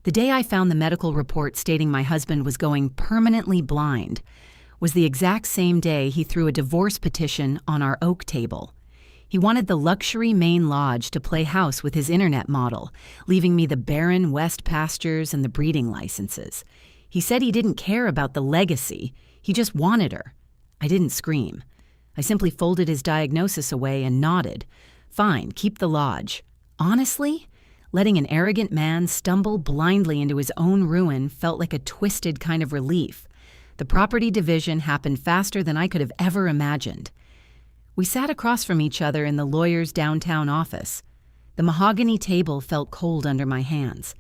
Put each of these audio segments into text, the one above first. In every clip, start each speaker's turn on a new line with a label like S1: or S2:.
S1: The day I found the medical report stating my husband was going permanently blind was the exact same day he threw a divorce petition on our oak table. He wanted the luxury Maine Lodge to play house with his internet model, leaving me the barren West pastures and the breeding licenses. He said he didn't care about the legacy, he just wanted her. I didn't scream. I simply folded his diagnosis away and nodded. Fine, keep the lodge. Honestly, letting an arrogant man stumble blindly into his own ruin felt like a twisted kind of relief. The property division happened faster than I could have ever imagined. We sat across from each other in the lawyer's downtown office. The mahogany table felt cold under my hands.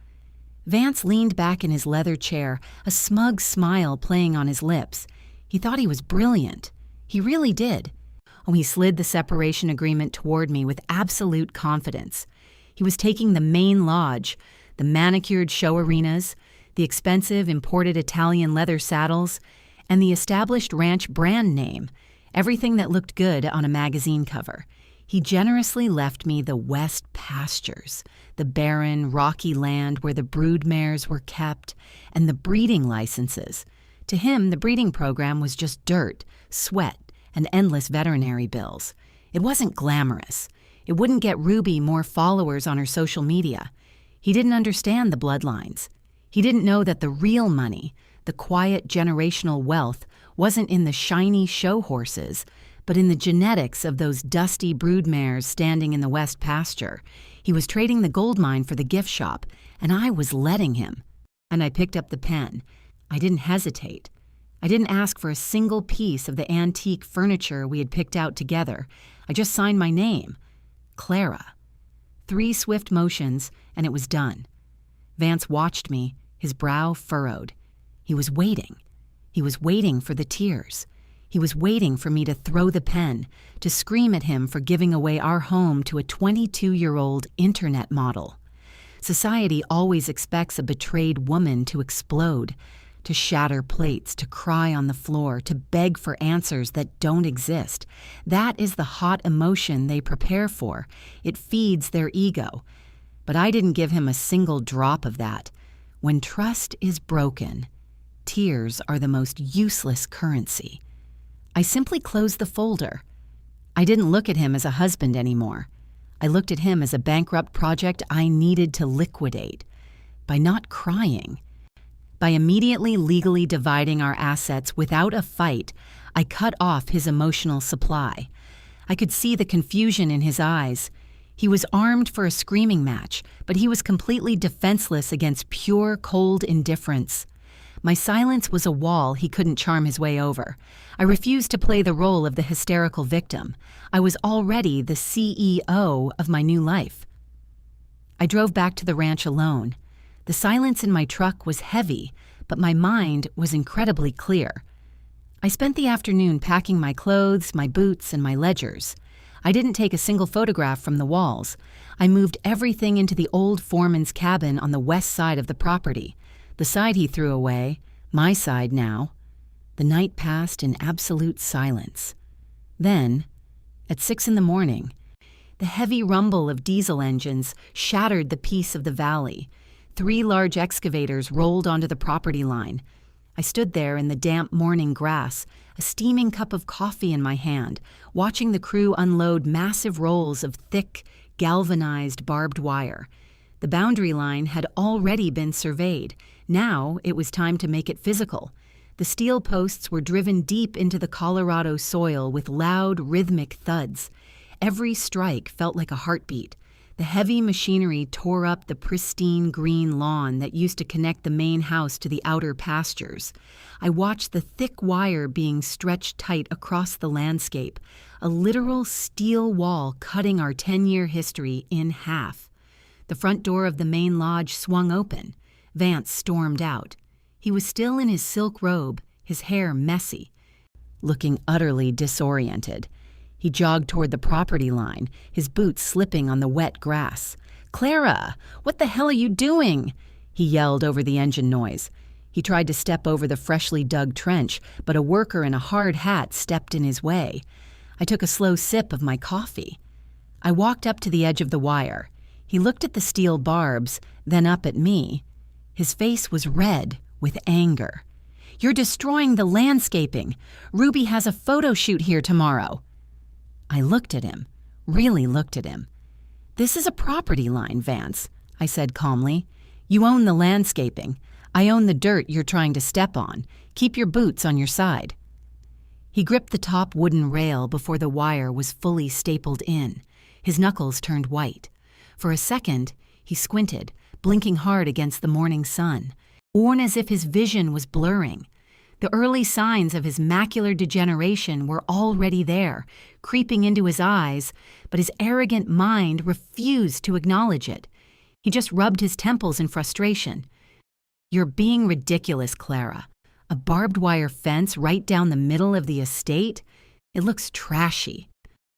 S1: Vance leaned back in his leather chair, a smug smile playing on his lips. He thought he was brilliant. He really did. Oh, he slid the separation agreement toward me with absolute confidence. He was taking the Maine Lodge, the manicured show arenas, the expensive imported Italian leather saddles, and the established ranch brand name, everything that looked good on a magazine cover. He generously left me the West pastures, the barren, rocky land where the brood mares were kept, and the breeding licenses. To him, the breeding program was just dirt, sweat, and endless veterinary bills. It wasn't glamorous. It wouldn't get Ruby more followers on her social media. He didn't understand the bloodlines. He didn't know that the real money, the quiet generational wealth, wasn't in the shiny show horses, but in the genetics of those dusty brood mares standing in the West pasture. He was trading the gold mine for the gift shop, and I was letting him. And I picked up the pen. I didn't hesitate. I didn't ask for a single piece of the antique furniture we had picked out together. I just signed my name. Clara. 3 swift motions, and it was done. Vance watched me, his brow furrowed. He was waiting. He was waiting for the tears. He was waiting for me to throw the pen, to scream at him for giving away our home to a 22-year-old internet model. Society always expects a betrayed woman to explode, to shatter plates, to cry on the floor, to beg for answers that don't exist. That is the hot emotion they prepare for. It feeds their ego. But I didn't give him a single drop of that. When trust is broken, tears are the most useless currency. I simply closed the folder. I didn't look at him as a husband anymore. I looked at him as a bankrupt project I needed to liquidate. By not crying, by immediately legally dividing our assets without a fight, I cut off his emotional supply. I could see the confusion in his eyes. He was armed for a screaming match, but he was completely defenseless against pure, cold indifference. My silence was a wall he couldn't charm his way over. I refused to play the role of the hysterical victim. I was already the CEO of my new life. I drove back to the ranch alone. The silence in my truck was heavy, but my mind was incredibly clear. I spent the afternoon packing my clothes, my boots, and my ledgers. I didn't take a single photograph from the walls. I moved everything into the old foreman's cabin on the west side of the property. The side he threw away, my side now. The night passed in absolute silence. Then, at 6 a.m, the heavy rumble of diesel engines shattered the peace of the valley. 3 large excavators rolled onto the property line. I stood there in the damp morning grass, a steaming cup of coffee in my hand, watching the crew unload massive rolls of thick, galvanized barbed wire. The boundary line had already been surveyed. Now it was time to make it physical. The steel posts were driven deep into the Colorado soil with loud, rhythmic thuds. Every strike felt like a heartbeat. The heavy machinery tore up the pristine green lawn that used to connect the main house to the outer pastures. I watched the thick wire being stretched tight across the landscape, a literal steel wall cutting our 10-year history in half. The front door of the main lodge swung open. Vance stormed out. He was still in his silk robe, his hair messy, looking utterly disoriented. He jogged toward the property line, his boots slipping on the wet grass. "Clara, what the hell are you doing?" he yelled over the engine noise. He tried to step over the freshly dug trench, but a worker in a hard hat stepped in his way. I took a slow sip of my coffee. I walked up to the edge of the wire. He looked at the steel barbs, then up at me. His face was red with anger. "You're destroying the landscaping. Ruby has a photo shoot here tomorrow." I looked at him, really looked at him. "This is a property line, Vance," I said calmly. "You own the landscaping. I own the dirt you're trying to step on. Keep your boots on your side." He gripped the top wooden rail before the wire was fully stapled in. His knuckles turned white. For a second, he squinted, blinking hard against the morning sun, worn as if his vision was blurring. The early signs of his macular degeneration were already there, creeping into his eyes, but his arrogant mind refused to acknowledge it. He just rubbed his temples in frustration. "You're being ridiculous, Clara. A barbed wire fence right down the middle of the estate? It looks trashy."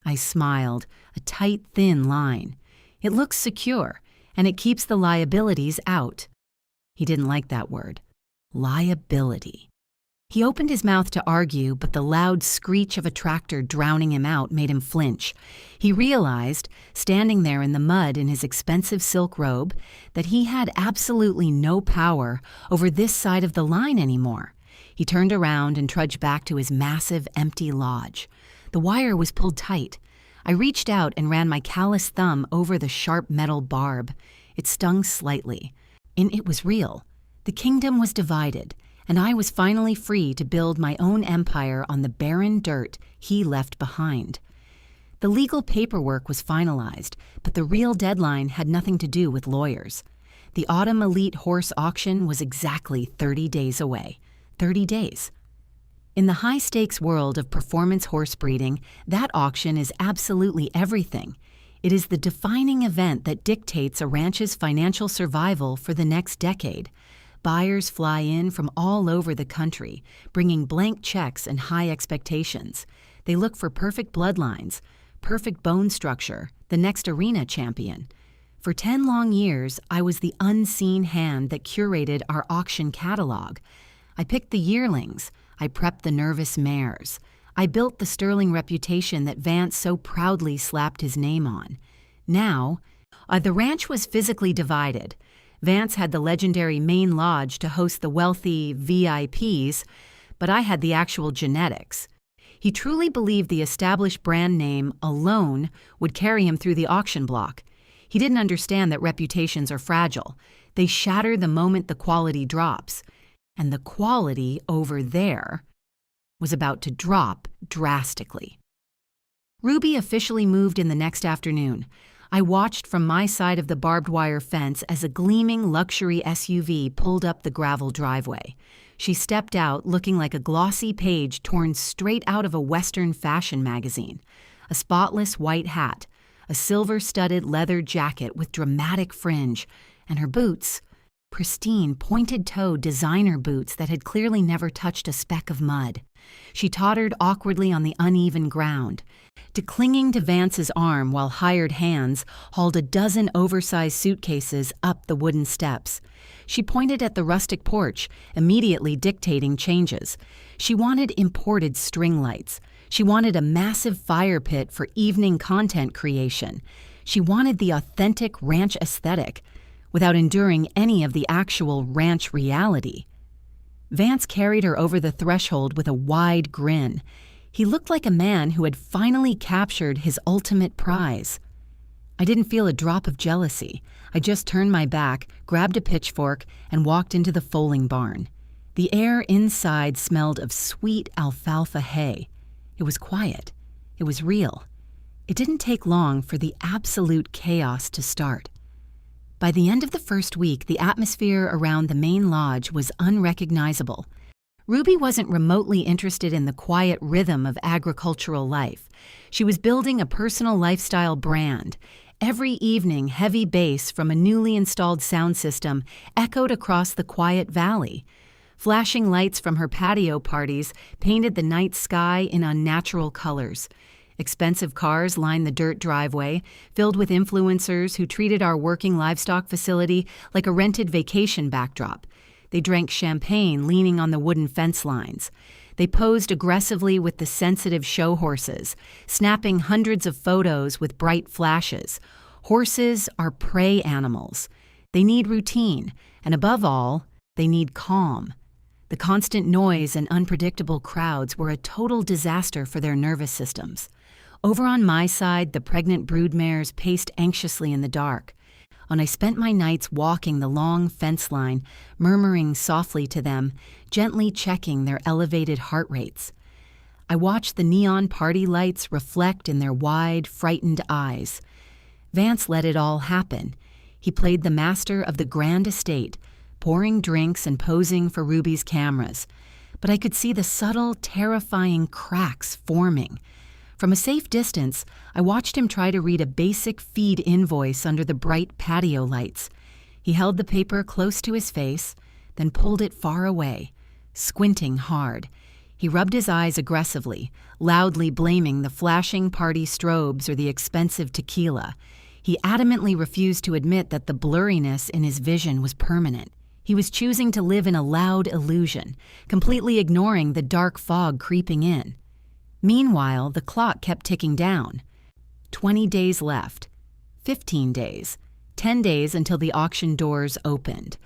S1: I smiled, a tight, thin line. "It looks secure, and it keeps the liabilities out." He didn't like that word. Liability. He opened his mouth to argue, but the loud screech of a tractor drowning him out made him flinch. He realized, standing there in the mud in his expensive silk robe, that he had absolutely no power over this side of the line anymore. He turned around and trudged back to his massive, empty lodge. The wire was pulled tight. I reached out and ran my calloused thumb over the sharp metal barb. It stung slightly. And it was real. The kingdom was divided, and I was finally free to build my own empire on the barren dirt he left behind. The legal paperwork was finalized, but the real deadline had nothing to do with lawyers. The Autumn Elite Horse Auction was exactly 30 days away. 30 days. In the high-stakes world of performance horse breeding, that auction is absolutely everything. It is the defining event that dictates a ranch's financial survival for the next decade. Buyers fly in from all over the country, bringing blank checks and high expectations. They look for perfect bloodlines, perfect bone structure, the next arena champion. For 10 long years, I was the unseen hand that curated our auction catalog. I picked the yearlings. I prepped the nervous mares. I built the sterling reputation that Vance so proudly slapped his name on. Now, the ranch was physically divided. Vance had the legendary main lodge to host the wealthy VIPs, but I had the actual genetics. He truly believed the established brand name alone would carry him through the auction block. He didn't understand that reputations are fragile. They shatter the moment the quality drops. And the quality over there was about to drop drastically. Ruby officially moved in the next afternoon. I watched from my side of the barbed wire fence as a gleaming luxury SUV pulled up the gravel driveway. She stepped out looking like a glossy page torn straight out of a Western fashion magazine. A spotless white hat, a silver-studded leather jacket with dramatic fringe, and her boots, pristine, pointed-toed designer boots that had clearly never touched a speck of mud. She tottered awkwardly on the uneven ground, clinging to Vance's arm while hired hands hauled a dozen oversized suitcases up the wooden steps. She pointed at the rustic porch, immediately dictating changes. She wanted imported string lights. She wanted a massive fire pit for evening content creation. She wanted the authentic ranch aesthetic, without enduring any of the actual ranch reality. Vance carried her over the threshold with a wide grin. He looked like a man who had finally captured his ultimate prize. I didn't feel a drop of jealousy. I just turned my back, grabbed a pitchfork, and walked into the foaling barn. The air inside smelled of sweet alfalfa hay. It was quiet. It was real. It didn't take long for the absolute chaos to start. By the end of the first week, the atmosphere around the main lodge was unrecognizable. Ruby wasn't remotely interested in the quiet rhythm of agricultural life. She was building a personal lifestyle brand. Every evening, heavy bass from a newly installed sound system echoed across the quiet valley. Flashing lights from her patio parties painted the night sky in unnatural colors. Expensive cars lined the dirt driveway, filled with influencers who treated our working livestock facility like a rented vacation backdrop. They drank champagne leaning on the wooden fence lines. They posed aggressively with the sensitive show horses, snapping hundreds of photos with bright flashes. Horses are prey animals. They need routine, And above all, they need calm. The constant noise and unpredictable crowds were a total disaster for their nervous systems. Over on my side, the pregnant broodmares paced anxiously in the dark, and I spent my nights walking the long fence line, murmuring softly to them, gently checking their elevated heart rates. I watched the neon party lights reflect in their wide, frightened eyes. Vance let it all happen. He played the master of the grand estate, pouring drinks and posing for Ruby's cameras. But I could see the subtle, terrifying cracks forming. From a safe distance, I watched him try to read a basic feed invoice under the bright patio lights. He held the paper close to his face, then pulled it far away, squinting hard. He rubbed his eyes aggressively, loudly blaming the flashing party strobes or the expensive tequila. He adamantly refused to admit that the blurriness in his vision was permanent. He was choosing to live in a loud illusion, completely ignoring the dark fog creeping in. Meanwhile, the clock kept ticking down. 20 days left. 15 days. 10 days until the auction doors opened.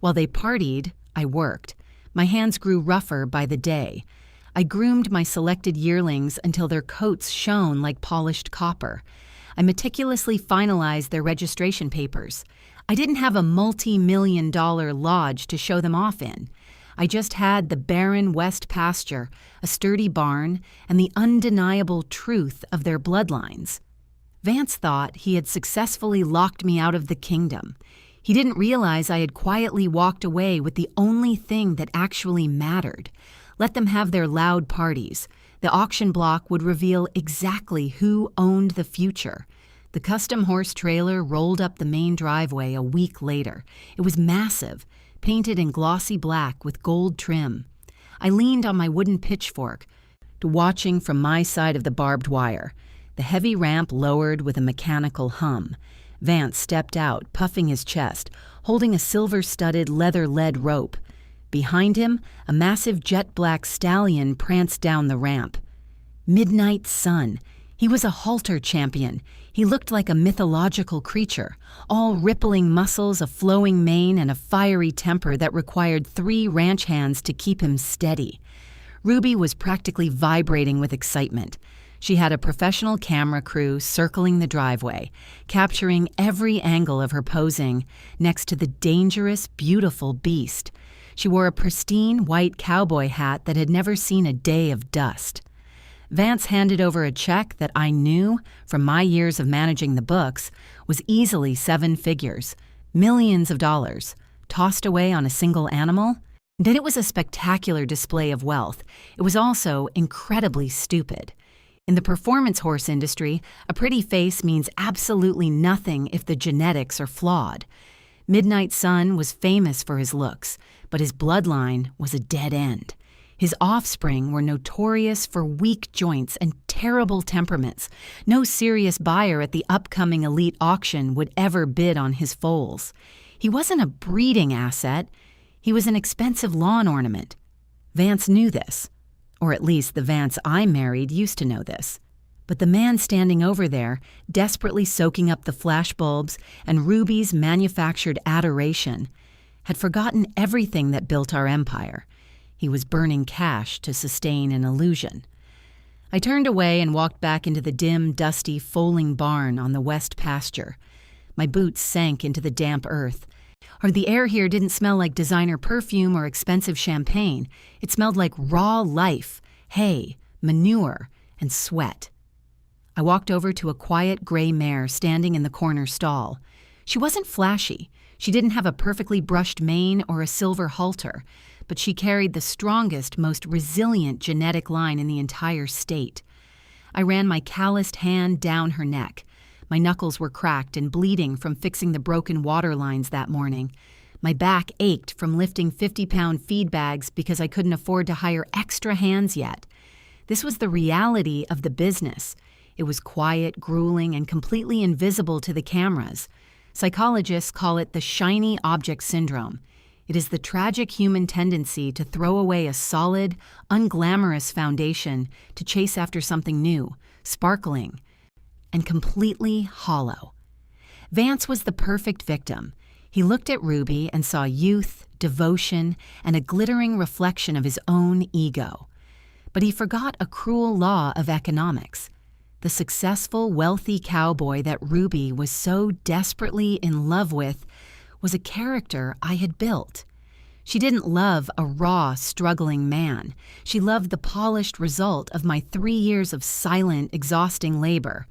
S1: While they partied, I worked. My hands grew rougher by the day. I groomed my selected yearlings until their coats shone like polished copper. I meticulously finalized their registration papers. I didn't have a multi-million-dollar lodge to show them off in. I just had the barren west pasture, a sturdy barn, and the undeniable truth of their bloodlines. Vance thought he had successfully locked me out of the kingdom. He didn't realize I had quietly walked away with the only thing that actually mattered. Let them have their loud parties. The auction block would reveal exactly who owned the future. The custom horse trailer rolled up the main driveway a week later. It was massive, painted in glossy black with gold trim. I leaned on my wooden pitchfork, watching from my side of the barbed wire. The heavy ramp lowered with a mechanical hum. Vance stepped out, puffing his chest, holding a silver-studded leather-led rope. Behind him, a massive jet-black stallion pranced down the ramp. Midnight Sun. He was a halter champion. He looked like a mythological creature, all rippling muscles, a flowing mane, and a fiery temper that required 3 ranch hands to keep him steady. Ruby was practically vibrating with excitement. She had a professional camera crew circling the driveway, capturing every angle of her posing next to the dangerous, beautiful beast. She wore a pristine white cowboy hat that had never seen a day of dust. Vance handed over a check that I knew, from my years of managing the books, was easily 7 figures, millions of dollars, tossed away on a single animal. Then it was a spectacular display of wealth. It was also incredibly stupid. In the performance horse industry, a pretty face means absolutely nothing if the genetics are flawed. Midnight Sun was famous for his looks, but his bloodline was a dead end. His offspring were notorious for weak joints and terrible temperaments. No serious buyer at the upcoming elite auction would ever bid on his foals. He wasn't a breeding asset. He was an expensive lawn ornament. Vance knew this, or at least the Vance I married used to know this. But the man standing over there, desperately soaking up the flashbulbs and Ruby's manufactured adoration, had forgotten everything that built our empire. He was burning cash to sustain an illusion. I turned away and walked back into the dim, dusty, foaling barn on the west pasture. My boots sank into the damp earth. The air here didn't smell like designer perfume or expensive champagne. It smelled like raw life, hay, manure, and sweat. I walked over to a quiet gray mare standing in the corner stall. She wasn't flashy. She didn't have a perfectly brushed mane or a silver halter, but she carried the strongest, most resilient genetic line in the entire state. I ran my calloused hand down her neck. My knuckles were cracked and bleeding from fixing the broken water lines that morning. My back ached from lifting 50-pound feed bags because I couldn't afford to hire extra hands yet. This was the reality of the business. It was quiet, grueling, and completely invisible to the cameras. Psychologists call it the shiny object syndrome. It is the tragic human tendency to throw away a solid, unglamorous foundation to chase after something new, sparkling, and completely hollow. Vance was the perfect victim. He looked at Ruby and saw youth, devotion, and a glittering reflection of his own ego. But he forgot a cruel law of economics. The successful, wealthy cowboy that Ruby was so desperately in love with was a character I had built. She didn't love a raw, struggling man. She loved the polished result of my 3 years of silent, exhausting labor.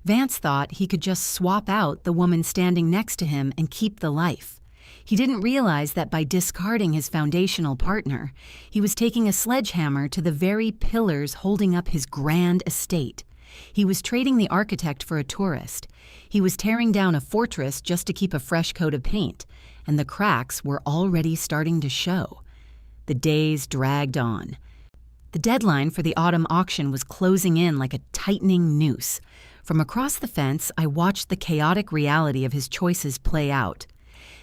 S1: Vance thought he could just swap out the woman standing next to him and keep the life. He didn't realize that by discarding his foundational partner, he was taking a sledgehammer to the very pillars holding up his grand estate. He was trading the architect for a tourist. He was tearing down a fortress just to keep a fresh coat of paint, and the cracks were already starting to show. The days dragged on. The deadline for the autumn auction was closing in like a tightening noose. From across the fence, I watched the chaotic reality of his choices play out.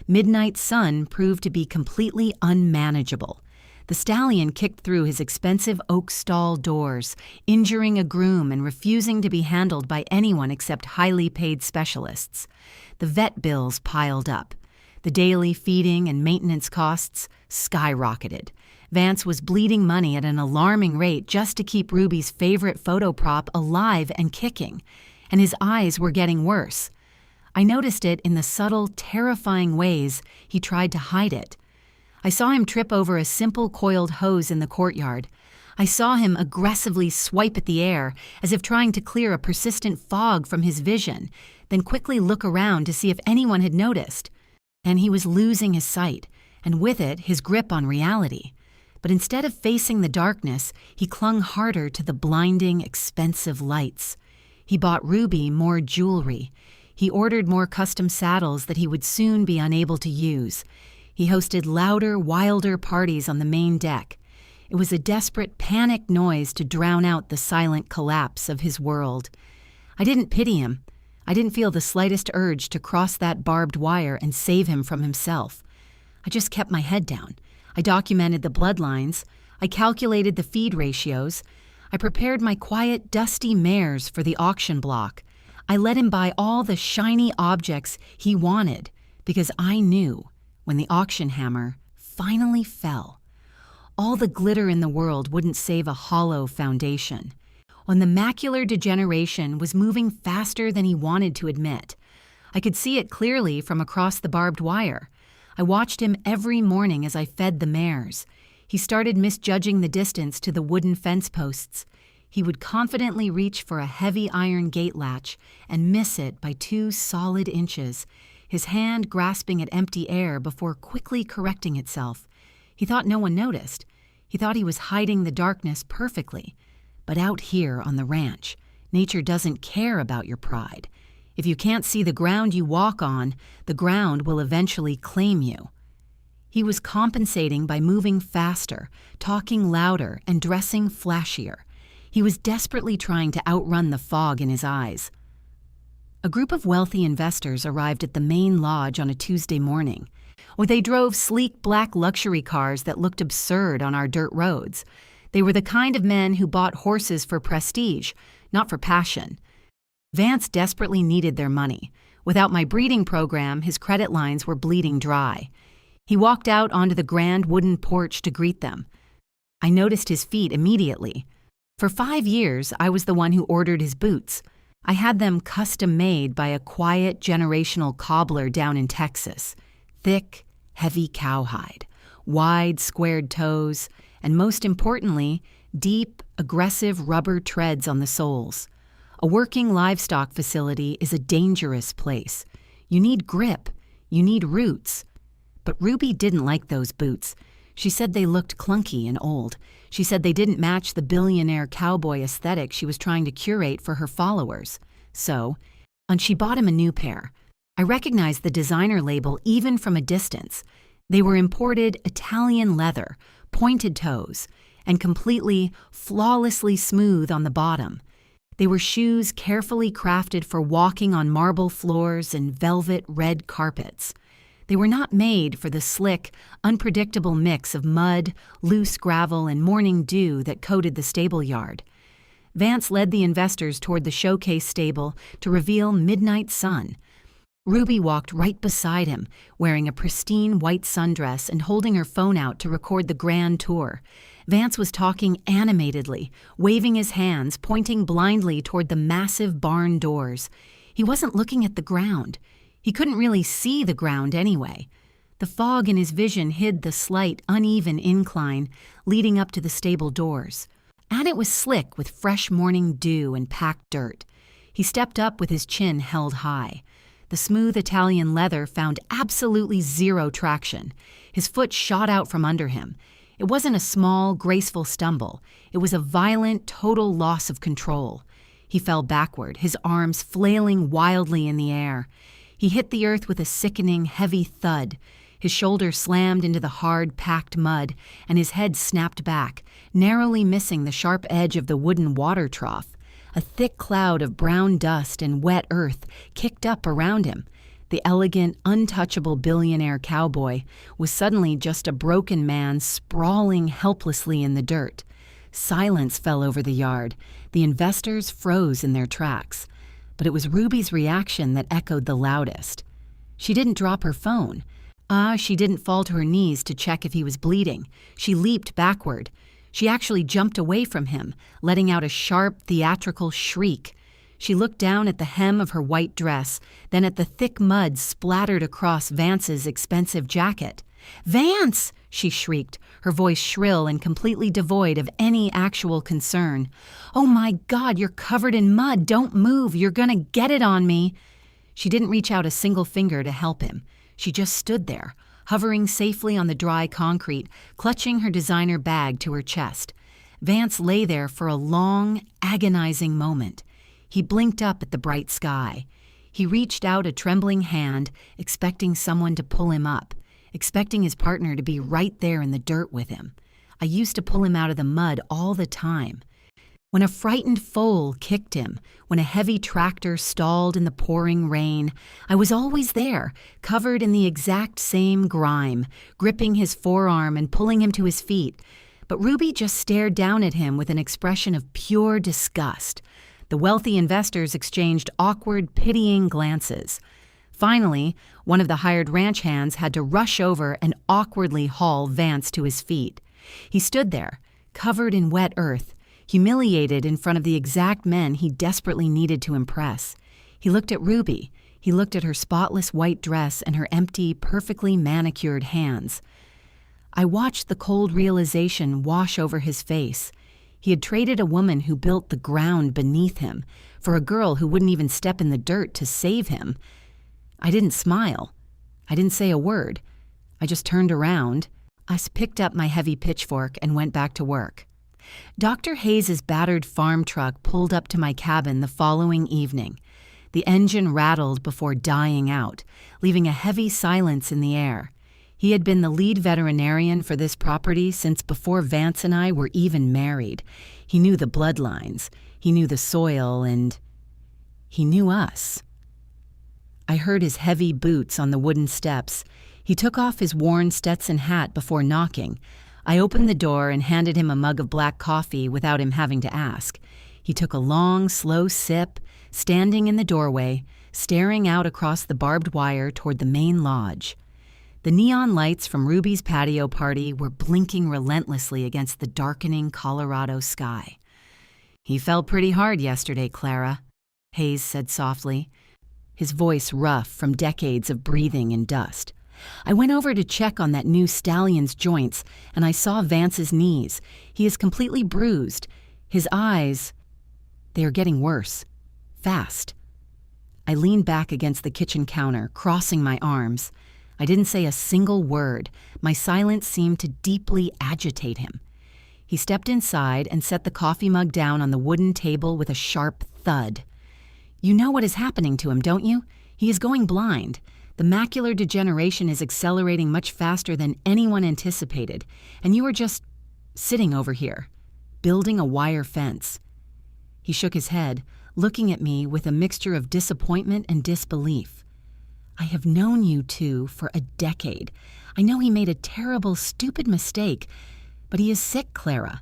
S1: Midnight Sun proved to be completely unmanageable. The stallion kicked through his expensive oak stall doors, injuring a groom and refusing to be handled by anyone except highly paid specialists. The vet bills piled up. The daily feeding and maintenance costs skyrocketed. Vance was bleeding money at an alarming rate just to keep Ruby's favorite photo prop alive and kicking, and his eyes were getting worse. I noticed it in the subtle, terrifying ways he tried to hide it. I saw him trip over a simple coiled hose in the courtyard. I saw him aggressively swipe at the air as if trying to clear a persistent fog from his vision, then quickly look around to see if anyone had noticed. And he was losing his sight, and with it, his grip on reality. But instead of facing the darkness, he clung harder to the blinding, expensive lights. He bought Ruby more jewelry. He ordered more custom saddles that he would soon be unable to use. He hosted louder, wilder parties on the main deck. It was a desperate, panicked noise to drown out the silent collapse of his world. I didn't pity him. I didn't feel the slightest urge to cross that barbed wire and save him from himself. I just kept my head down. I documented the bloodlines. I calculated the feed ratios. I prepared my quiet, dusty mares for the auction block. I let him buy all the shiny objects he wanted because I knew when the auction hammer finally fell, all the glitter in the world wouldn't save a hollow foundation. When the macular degeneration was moving faster than he wanted to admit. I could see it clearly from across the barbed wire. I watched him every morning as I fed the mares. He started misjudging the distance to the wooden fence posts. He would confidently reach for a heavy iron gate latch and miss it by 2 solid inches, his hand grasping at empty air before quickly correcting itself. He thought no one noticed. He thought he was hiding the darkness perfectly. But out here on the ranch, nature doesn't care about your pride. If you can't see the ground you walk on, the ground will eventually claim you. He was compensating by moving faster, talking louder, and dressing flashier. He was desperately trying to outrun the fog in his eyes. A group of wealthy investors arrived at the main lodge on a Tuesday morning. They drove sleek black luxury cars that looked absurd on our dirt roads. They were the kind of men who bought horses for prestige, not for passion. Vance desperately needed their money. Without my breeding program, his credit lines were bleeding dry. He walked out onto the grand wooden porch to greet them. I noticed his feet immediately. For 5 years, I was the one who ordered his boots. I had them custom-made by a quiet, generational cobbler down in Texas. Thick, heavy cowhide, wide, squared toes, and most importantly, deep, aggressive rubber treads on the soles. A working livestock facility is a dangerous place. You need grip. You need roots. But Ruby didn't like those boots. She said they looked clunky and old. She said they didn't match the billionaire cowboy aesthetic she was trying to curate for her followers. And she bought him a new pair. I recognized the designer label even from a distance. They were imported Italian leather, pointed toes, and completely, flawlessly smooth on the bottom. They were shoes carefully crafted for walking on marble floors and velvet red carpets. They were not made for the slick, unpredictable mix of mud, loose gravel, and morning dew that coated the stable yard. Vance led the investors toward the showcase stable to reveal Midnight Sun. Ruby walked right beside him, wearing a pristine white sundress and holding her phone out to record the grand tour. Vance was talking animatedly, waving his hands, pointing blindly toward the massive barn doors. He wasn't looking at the ground. He couldn't really see the ground anyway. The fog in his vision hid the slight, uneven incline leading up to the stable doors. And it was slick with fresh morning dew and packed dirt. He stepped up with his chin held high. The smooth Italian leather found absolutely zero traction. His foot shot out from under him. It wasn't a small, graceful stumble. It was a violent, total loss of control. He fell backward, his arms flailing wildly in the air. He hit the earth with a sickening, heavy thud. His shoulder slammed into the hard, packed mud, and his head snapped back, narrowly missing the sharp edge of the wooden water trough. A thick cloud of brown dust and wet earth kicked up around him. The elegant, untouchable billionaire cowboy was suddenly just a broken man sprawling helplessly in the dirt. Silence fell over the yard. The investors froze in their tracks. But it was Ruby's reaction that echoed the loudest. She didn't drop her phone. She didn't fall to her knees to check if he was bleeding. She leaped backward. She actually jumped away from him, letting out a sharp, theatrical shriek. She looked down at the hem of her white dress, then at the thick mud splattered across Vance's expensive jacket. "Vance!" she shrieked, her voice shrill and completely devoid of any actual concern. "Oh my God, you're covered in mud! Don't move! You're gonna get it on me!" She didn't reach out a single finger to help him. She just stood there, hovering safely on the dry concrete, clutching her designer bag to her chest. Vance lay there for a long, agonizing moment. He blinked up at the bright sky. He reached out a trembling hand, expecting someone to pull him up, expecting his partner to be right there in the dirt with him. I used to pull him out of the mud all the time. When a frightened foal kicked him, when a heavy tractor stalled in the pouring rain, I was always there, covered in the exact same grime, gripping his forearm and pulling him to his feet. But Ruby just stared down at him with an expression of pure disgust. The wealthy investors exchanged awkward, pitying glances. Finally, one of the hired ranch hands had to rush over and awkwardly haul Vance to his feet. He stood there, covered in wet earth, humiliated in front of the exact men he desperately needed to impress. He looked at Ruby. He looked at her spotless white dress and her empty, perfectly manicured hands. I watched the cold realization wash over his face. He had traded a woman who built the ground beneath him for a girl who wouldn't even step in the dirt to save him. I didn't smile. I didn't say a word. I just turned around. I picked up my heavy pitchfork and went back to work. Dr. Hayes's battered farm truck pulled up to my cabin the following evening. The engine rattled before dying out, leaving a heavy silence in the air. He had been the lead veterinarian for this property since before Vance and I were even married. He knew the bloodlines, he knew the soil, and he knew us. I heard his heavy boots on the wooden steps. He took off his worn Stetson hat before knocking. I opened the door and handed him a mug of black coffee without him having to ask. He took a long, slow sip, standing in the doorway, staring out across the barbed wire toward the main lodge. The neon lights from Ruby's patio party were blinking relentlessly against the darkening Colorado sky. "He fell pretty hard yesterday, Clara," Hayes said softly, his voice rough from decades of breathing in dust. I went over to check on that new stallion's joints, and I saw Vance's knees. He is completely bruised. His eyes, they are getting worse. Fast. I leaned back against the kitchen counter, crossing my arms. I didn't say a single word. My silence seemed to deeply agitate him. He stepped inside and set the coffee mug down on the wooden table with a sharp thud. "You know what is happening to him, don't you? He is going blind. The macular degeneration is accelerating much faster than anyone anticipated, and you are just sitting over here, building a wire fence." He shook his head, looking at me with a mixture of disappointment and disbelief. "I have known you two for a decade. I know he made a terrible, stupid mistake, but he is sick, Clara.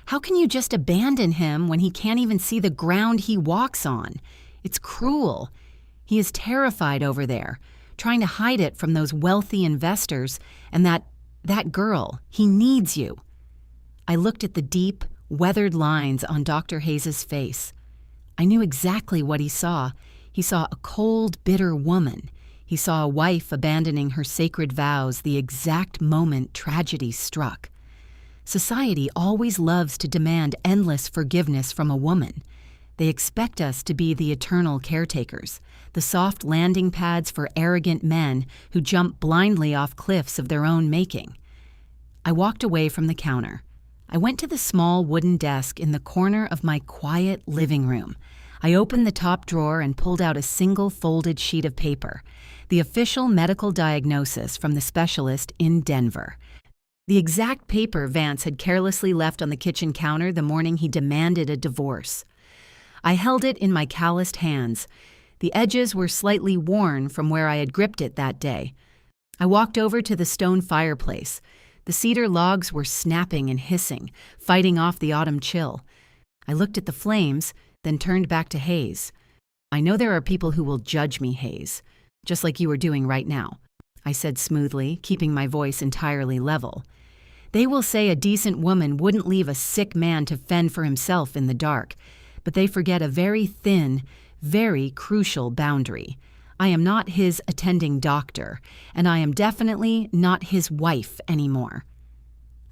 S1: How can you just abandon him when he can't even see the ground he walks on? It's cruel. He is terrified over there, trying to hide it from those wealthy investors and that girl. He needs you." I looked at the deep, weathered lines on Dr. Hayes' face. I knew exactly what he saw. He saw a cold, bitter woman. He saw a wife abandoning her sacred vows the exact moment tragedy struck. Society always loves to demand endless forgiveness from a woman. They expect us to be the eternal caretakers, the soft landing pads for arrogant men who jump blindly off cliffs of their own making. I walked away from the counter. I went to the small wooden desk in the corner of my quiet living room. I opened the top drawer and pulled out a single folded sheet of paper, the official medical diagnosis from the specialist in Denver. The exact paper Vance had carelessly left on the kitchen counter the morning he demanded a divorce. I held it in my calloused hands. The edges were slightly worn from where I had gripped it that day. I walked over to the stone fireplace. The cedar logs were snapping and hissing, fighting off the autumn chill. I looked at the flames, then turned back to Hayes. "I know there are people who will judge me, Hayes, just like you are doing right now," I said smoothly, keeping my voice entirely level. "They will say a decent woman wouldn't leave a sick man to fend for himself in the dark, but they forget a very thin, very crucial boundary. I am not his attending doctor, and I am definitely not his wife anymore."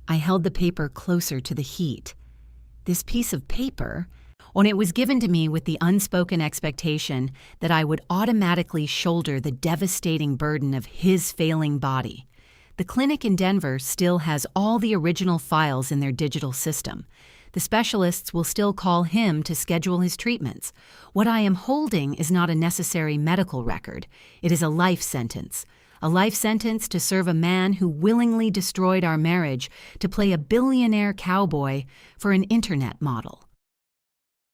S1: I held the paper closer to the heat. This piece of paper, when it was given to me with the unspoken expectation that I would automatically shoulder the devastating burden of his failing body. The clinic in Denver still has all the original files in their digital system. The specialists will still call him to schedule his treatments. What I am holding is not a necessary medical record. It is a life sentence. A life sentence to serve a man who willingly destroyed our marriage to play a billionaire cowboy for an internet model.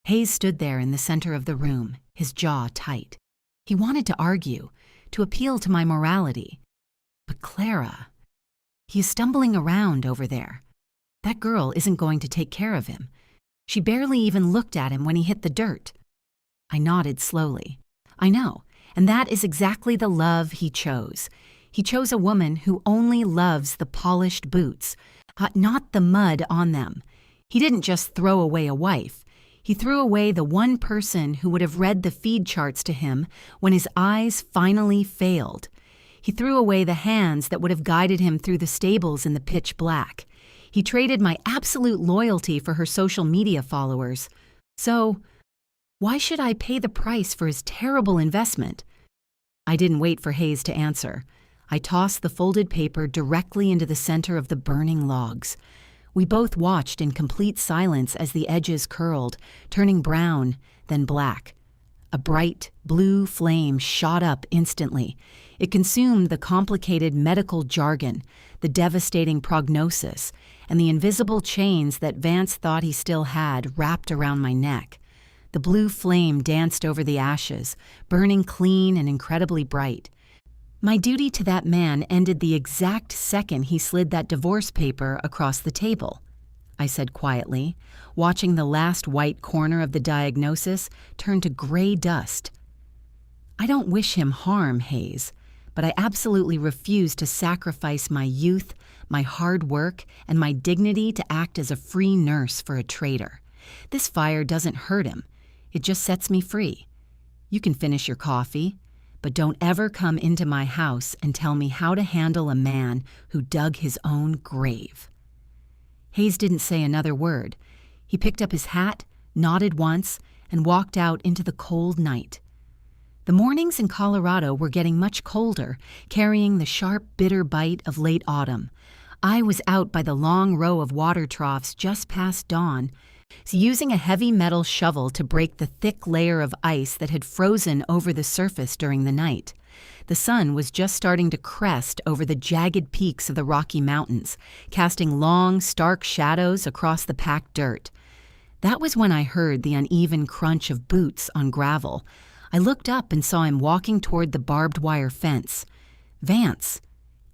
S1: Hayes stood there in the center of the room, his jaw tight. He wanted to argue, to appeal to my morality. But Clara, he is stumbling around over there. That girl isn't going to take care of him. She barely even looked at him when he hit the dirt. I nodded slowly. I know, and that is exactly the love he chose. He chose a woman who only loves the polished boots, not the mud on them. He didn't just throw away a wife. He threw away the one person who would have read the feed charts to him when his eyes finally failed. He threw away the hands that would have guided him through the stables in the pitch black. He traded my absolute loyalty for her social media followers. So, why should I pay the price for his terrible investment? I didn't wait for Hayes to answer. I tossed the folded paper directly into the center of the burning logs. We both watched in complete silence as the edges curled, turning brown, then black. A bright, blue flame shot up instantly. It consumed the complicated medical jargon, the devastating prognosis, and the invisible chains that Vance thought he still had wrapped around my neck. The blue flame danced over the ashes, burning clean and incredibly bright. My duty to that man ended the exact second he slid that divorce paper across the table, I said quietly, watching the last white corner of the diagnosis turn to gray dust. I don't wish him harm, Hayes, but I absolutely refuse to sacrifice my youth, my hard work, and my dignity to act as a free nurse for a traitor. This fire doesn't hurt him. It just sets me free. You can finish your coffee, but don't ever come into my house and tell me how to handle a man who dug his own grave. Hayes didn't say another word. He picked up his hat, nodded once, and walked out into the cold night. The mornings in Colorado were getting much colder, carrying the sharp, bitter bite of late autumn. I was out by the long row of water troughs just past dawn, using a heavy metal shovel to break the thick layer of ice that had frozen over the surface during the night. The sun was just starting to crest over the jagged peaks of the Rocky Mountains, casting long, stark shadows across the packed dirt. That was when I heard the uneven crunch of boots on gravel. I looked up and saw him walking toward the barbed wire fence. Vance.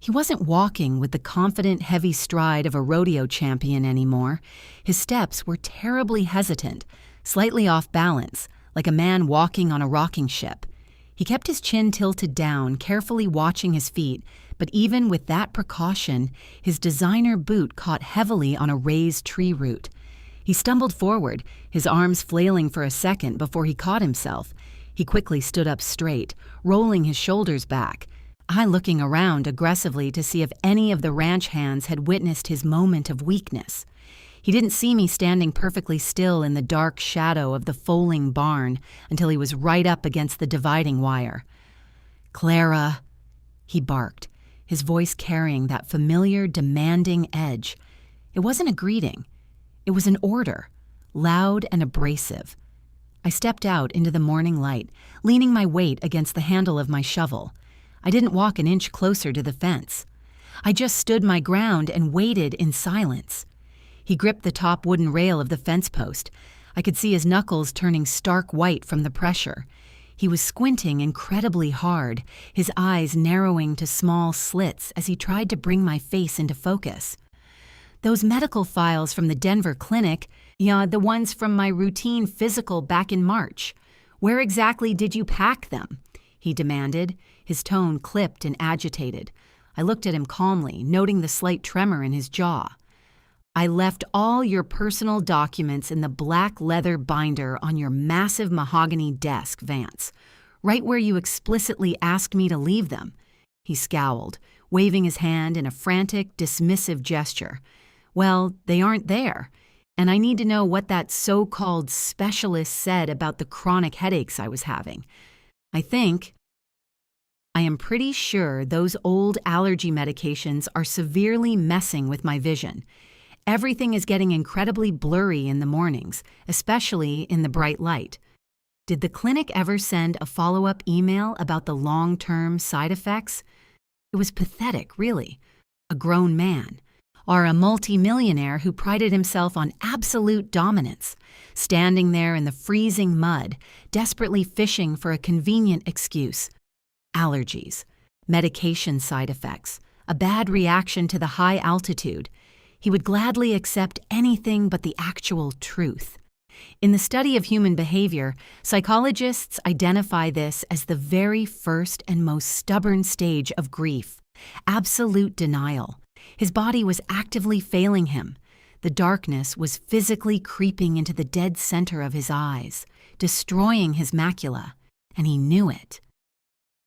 S1: He wasn't walking with the confident, heavy stride of a rodeo champion anymore. His steps were terribly hesitant, slightly off balance, like a man walking on a rocking ship. He He kept his chin tilted down, carefully watching his feet, but even with that precaution, his designer boot caught heavily on a raised tree root. He stumbled forward, his arms flailing for a second before he caught himself. He quickly stood up straight, rolling his shoulders back. I looking around aggressively to see if any of the ranch hands had witnessed his moment of weakness. He didn't see me standing perfectly still in the dark shadow of the foaling barn until he was right up against the dividing wire. "Clara," he barked, his voice carrying that familiar, demanding edge. It wasn't a greeting. It was an order, loud and abrasive. I stepped out into the morning light, leaning my weight against the handle of my shovel. I didn't walk an inch closer to the fence. I just stood my ground and waited in silence. He gripped the top wooden rail of the fence post. I could see his knuckles turning stark white from the pressure. He was squinting incredibly hard, his eyes narrowing to small slits as he tried to bring my face into focus. "Those medical files from the Denver clinic, yeah, the ones from my routine physical back in March. Where exactly did you pack them?" he demanded, his tone clipped and agitated. I looked at him calmly, noting the slight tremor in his jaw. "I left all your personal documents in the black leather binder on your massive mahogany desk, Vance, right where you explicitly asked me to leave them." He scowled, waving his hand in a frantic, dismissive gesture. "Well, they aren't there, and I need to know what that so-called specialist said about the chronic headaches I was having. I am pretty sure those old allergy medications are severely messing with my vision. Everything is getting incredibly blurry in the mornings, especially in the bright light. Did the clinic ever send a follow-up email about the long-term side effects?" It was pathetic, really. A grown man, or a multimillionaire who prided himself on absolute dominance, standing there in the freezing mud, desperately fishing for a convenient excuse. Allergies, medication side effects, a bad reaction to the high altitude. He would gladly accept anything but the actual truth. In the study of human behavior, psychologists identify this as the very first and most stubborn stage of grief, absolute denial. His body was actively failing him. The darkness was physically creeping into the dead center of his eyes, destroying his macula, and he knew it.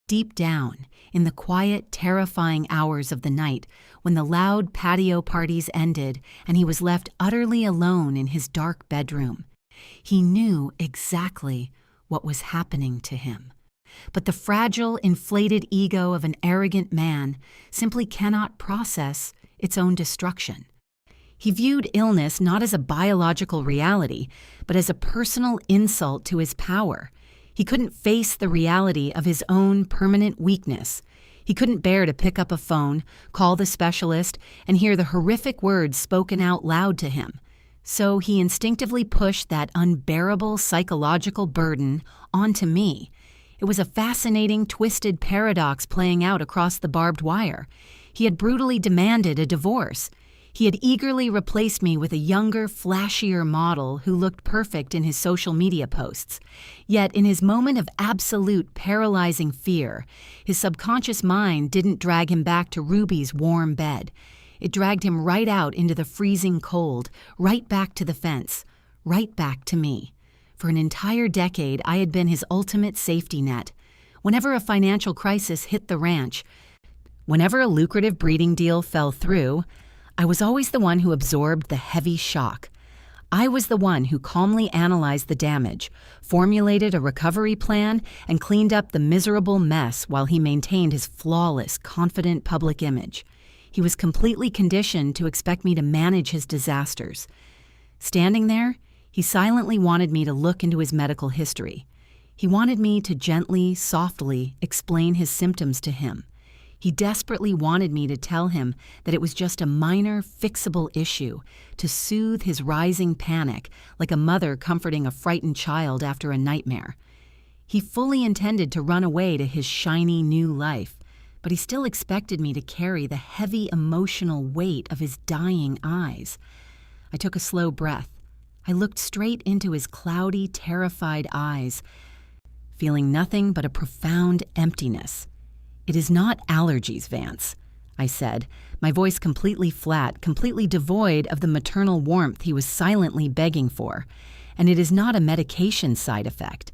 S1: Deep down, in the quiet, terrifying hours of the night, when the loud patio parties ended and he was left utterly alone in his dark bedroom, he knew exactly what was happening to him. But the fragile, inflated ego of an arrogant man simply cannot process its own destruction. He viewed illness not as a biological reality, but as a personal insult to his power. He couldn't face the reality of his own permanent weakness. He couldn't bear to pick up a phone, call the specialist, and hear the horrific words spoken out loud to him. So he instinctively pushed that unbearable psychological burden onto me. It was a fascinating, twisted paradox playing out across the barbed wire. He had brutally demanded a divorce. He had eagerly replaced me with a younger, flashier model who looked perfect in his social media posts. Yet in his moment of absolute paralyzing fear, his subconscious mind didn't drag him back to Ruby's warm bed. It dragged him right out into the freezing cold, right back to the fence, right back to me. For an entire decade, I had been his ultimate safety net. Whenever a financial crisis hit the ranch, whenever a lucrative breeding deal fell through, I was always the one who absorbed the heavy shock. I was the one who calmly analyzed the damage, formulated a recovery plan, and cleaned up the miserable mess while he maintained his flawless, confident public image. He was completely conditioned to expect me to manage his disasters. Standing there, he silently wanted me to look into his medical history. He wanted me to gently, softly explain his symptoms to him. He desperately wanted me to tell him that it was just a minor, fixable issue, to soothe his rising panic like a mother comforting a frightened child after a nightmare. He fully intended to run away to his shiny new life, but he still expected me to carry the heavy emotional weight of his dying eyes. I took a slow breath. I looked straight into his cloudy, terrified eyes. feeling nothing but a profound emptiness. "It is not allergies, Vance," I said, my voice completely flat, completely devoid of the maternal warmth he was silently begging for, "and it is not a medication side effect."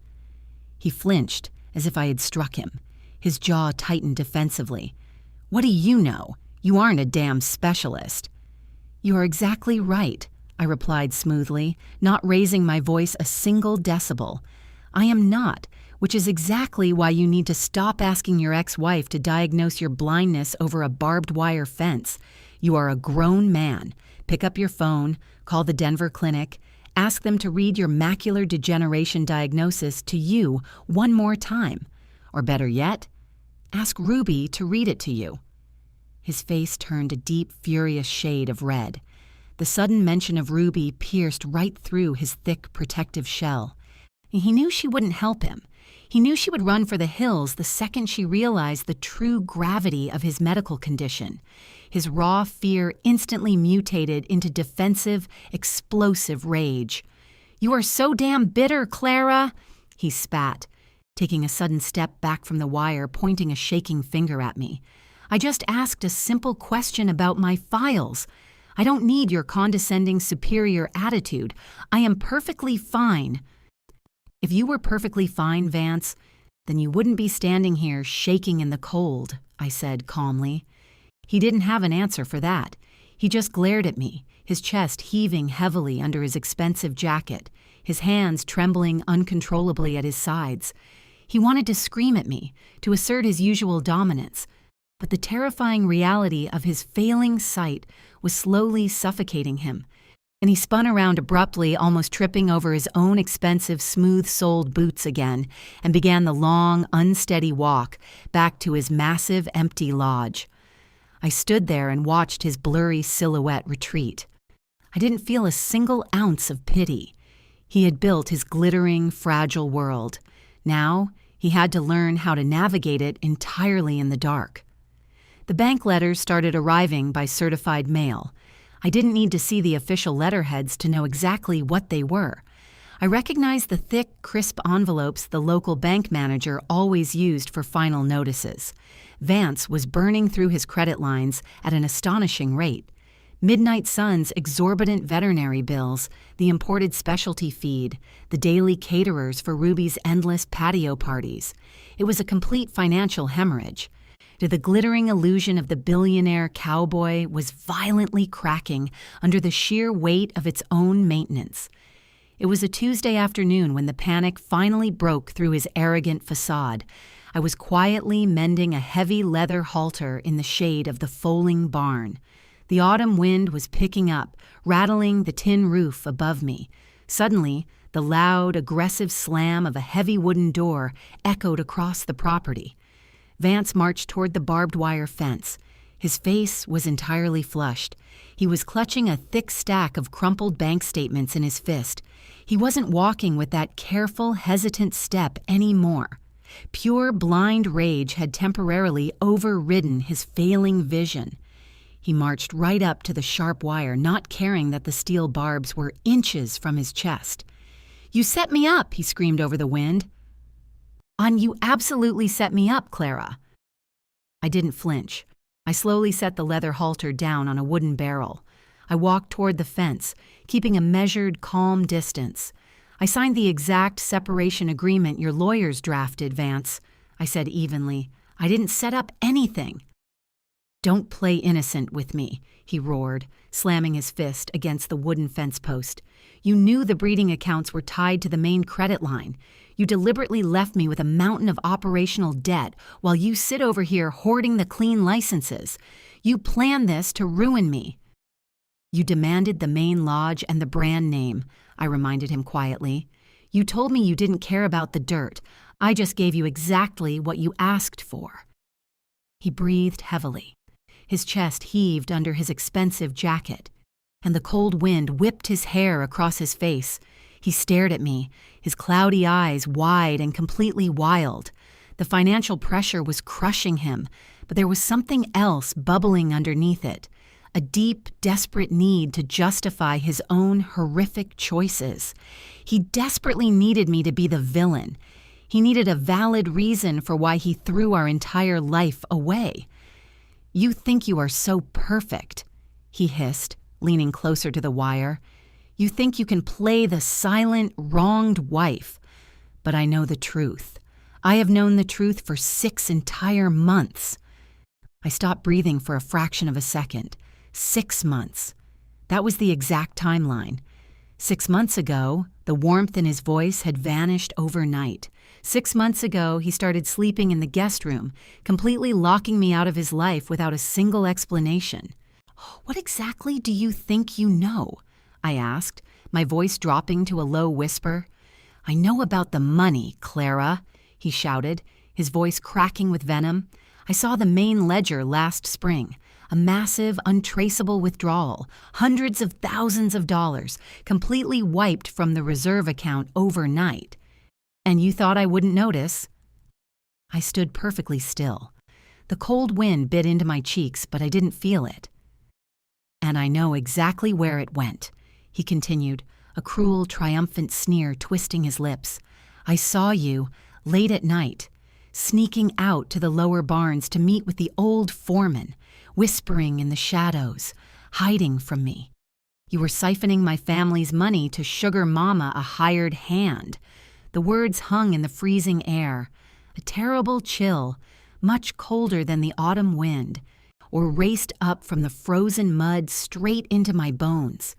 S1: He flinched, as if I had struck him. His jaw tightened defensively. "What do you know? You aren't a damn specialist." "You are exactly right," I replied smoothly, not raising my voice a single decibel. "I am not, which is exactly why you need to stop asking your ex-wife to diagnose your blindness over a barbed wire fence. You are a grown man. Pick up your phone, call the Denver clinic, ask them to read your macular degeneration diagnosis to you one more time. Or better yet, ask Ruby to read it to you." His face turned a deep, furious shade of red. The sudden mention of Ruby pierced right through his thick, protective shell. He knew she wouldn't help him. He knew she would run for the hills the second she realized the true gravity of his medical condition. His raw fear instantly mutated into defensive, explosive rage. "You are so damn bitter, Clara!" he spat, taking a sudden step back from the wire, pointing a shaking finger at me. "I just asked a simple question about my files. I don't need your condescending superior attitude. I am perfectly fine." "If you were perfectly fine, Vance, then you wouldn't be standing here shaking in the cold," I said calmly. He didn't have an answer for that. He just glared at me, his chest heaving heavily under his expensive jacket, his hands trembling uncontrollably at his sides. He wanted to scream at me, to assert his usual dominance, but the terrifying reality of his failing sight was slowly suffocating him, and he spun around abruptly, almost tripping over his own expensive, smooth-soled boots again, and began the long, unsteady walk back to his massive, empty lodge. I stood there and watched his blurry silhouette retreat. I didn't feel a single ounce of pity. He had built his glittering, fragile world. Now, he had to learn how to navigate it entirely in the dark. The bank letters started arriving by certified mail. I didn't need to see the official letterheads to know exactly what they were. I recognized the thick, crisp envelopes the local bank manager always used for final notices. Vance was burning through his credit lines at an astonishing rate. Midnight Sun's exorbitant veterinary bills, the imported specialty feed, the daily caterers for Ruby's endless patio parties. It was a complete financial hemorrhage. The glittering illusion of the billionaire cowboy was violently cracking under the sheer weight of its own maintenance. It was a Tuesday afternoon when the panic finally broke through his arrogant facade. I was quietly mending a heavy leather halter in the shade of the Foaling barn. The autumn wind was picking up, rattling the tin roof above me. Suddenly, the loud, aggressive slam of a heavy wooden door echoed across the property. Vance marched toward the barbed wire fence. His face was entirely flushed. He was clutching a thick stack of crumpled bank statements in his fist. He wasn't walking with that careful, hesitant step anymore. Pure blind rage had temporarily overridden his failing vision. He marched right up to the sharp wire, not caring that the steel barbs were inches from his chest. "You set me up," he screamed over the wind. "You absolutely set me up, Clara." I didn't flinch. I slowly set the leather halter down on a wooden barrel. I walked toward the fence, keeping a measured, calm distance. "I signed the exact separation agreement your lawyers drafted, Vance," I said evenly. "I didn't set up anything." "Don't play innocent with me," he roared, slamming his fist against the wooden fence post. "You knew the breeding accounts were tied to the main credit line. You deliberately left me with a mountain of operational debt while you sit over here hoarding the clean licenses. You planned this to ruin me." "You demanded the main lodge and the brand name," I reminded him quietly. "You told me you didn't care about the dirt. I just gave you exactly what you asked for." He breathed heavily. His chest heaved under his expensive jacket, and the cold wind whipped his hair across his face. He stared at me, his cloudy eyes wide and completely wild. The financial pressure was crushing him, but there was something else bubbling underneath it, a deep, desperate need to justify his own horrific choices. He desperately needed me to be the villain. He needed a valid reason for why he threw our entire life away. "You think you are so perfect," he hissed, leaning closer to the wire. "You think you can play the silent, wronged wife. But I know the truth. I have known the truth for 6 entire months." I stopped breathing for a fraction of a second. 6 months. That was the exact timeline. 6 months ago, the warmth in his voice had vanished overnight. 6 months ago, he started sleeping in the guest room, completely locking me out of his life without a single explanation. "What exactly do you think you know?" I asked, my voice dropping to a low whisper. "I know about the money, Clara," he shouted, his voice cracking with venom. "I saw the main ledger last spring. A massive, untraceable withdrawal, hundreds of thousands of dollars, completely wiped from the reserve account overnight. And you thought I wouldn't notice?" I stood perfectly still. The cold wind bit into my cheeks, but I didn't feel it. "And I know exactly where it went," he continued, a cruel, triumphant sneer twisting his lips. "I saw you, late at night, sneaking out to the lower barns to meet with the old foreman, whispering in the shadows, hiding from me. You were siphoning my family's money to sugar mama a hired hand." The words hung in the freezing air, a terrible chill, much colder than the autumn wind, or raced up from the frozen mud straight into my bones.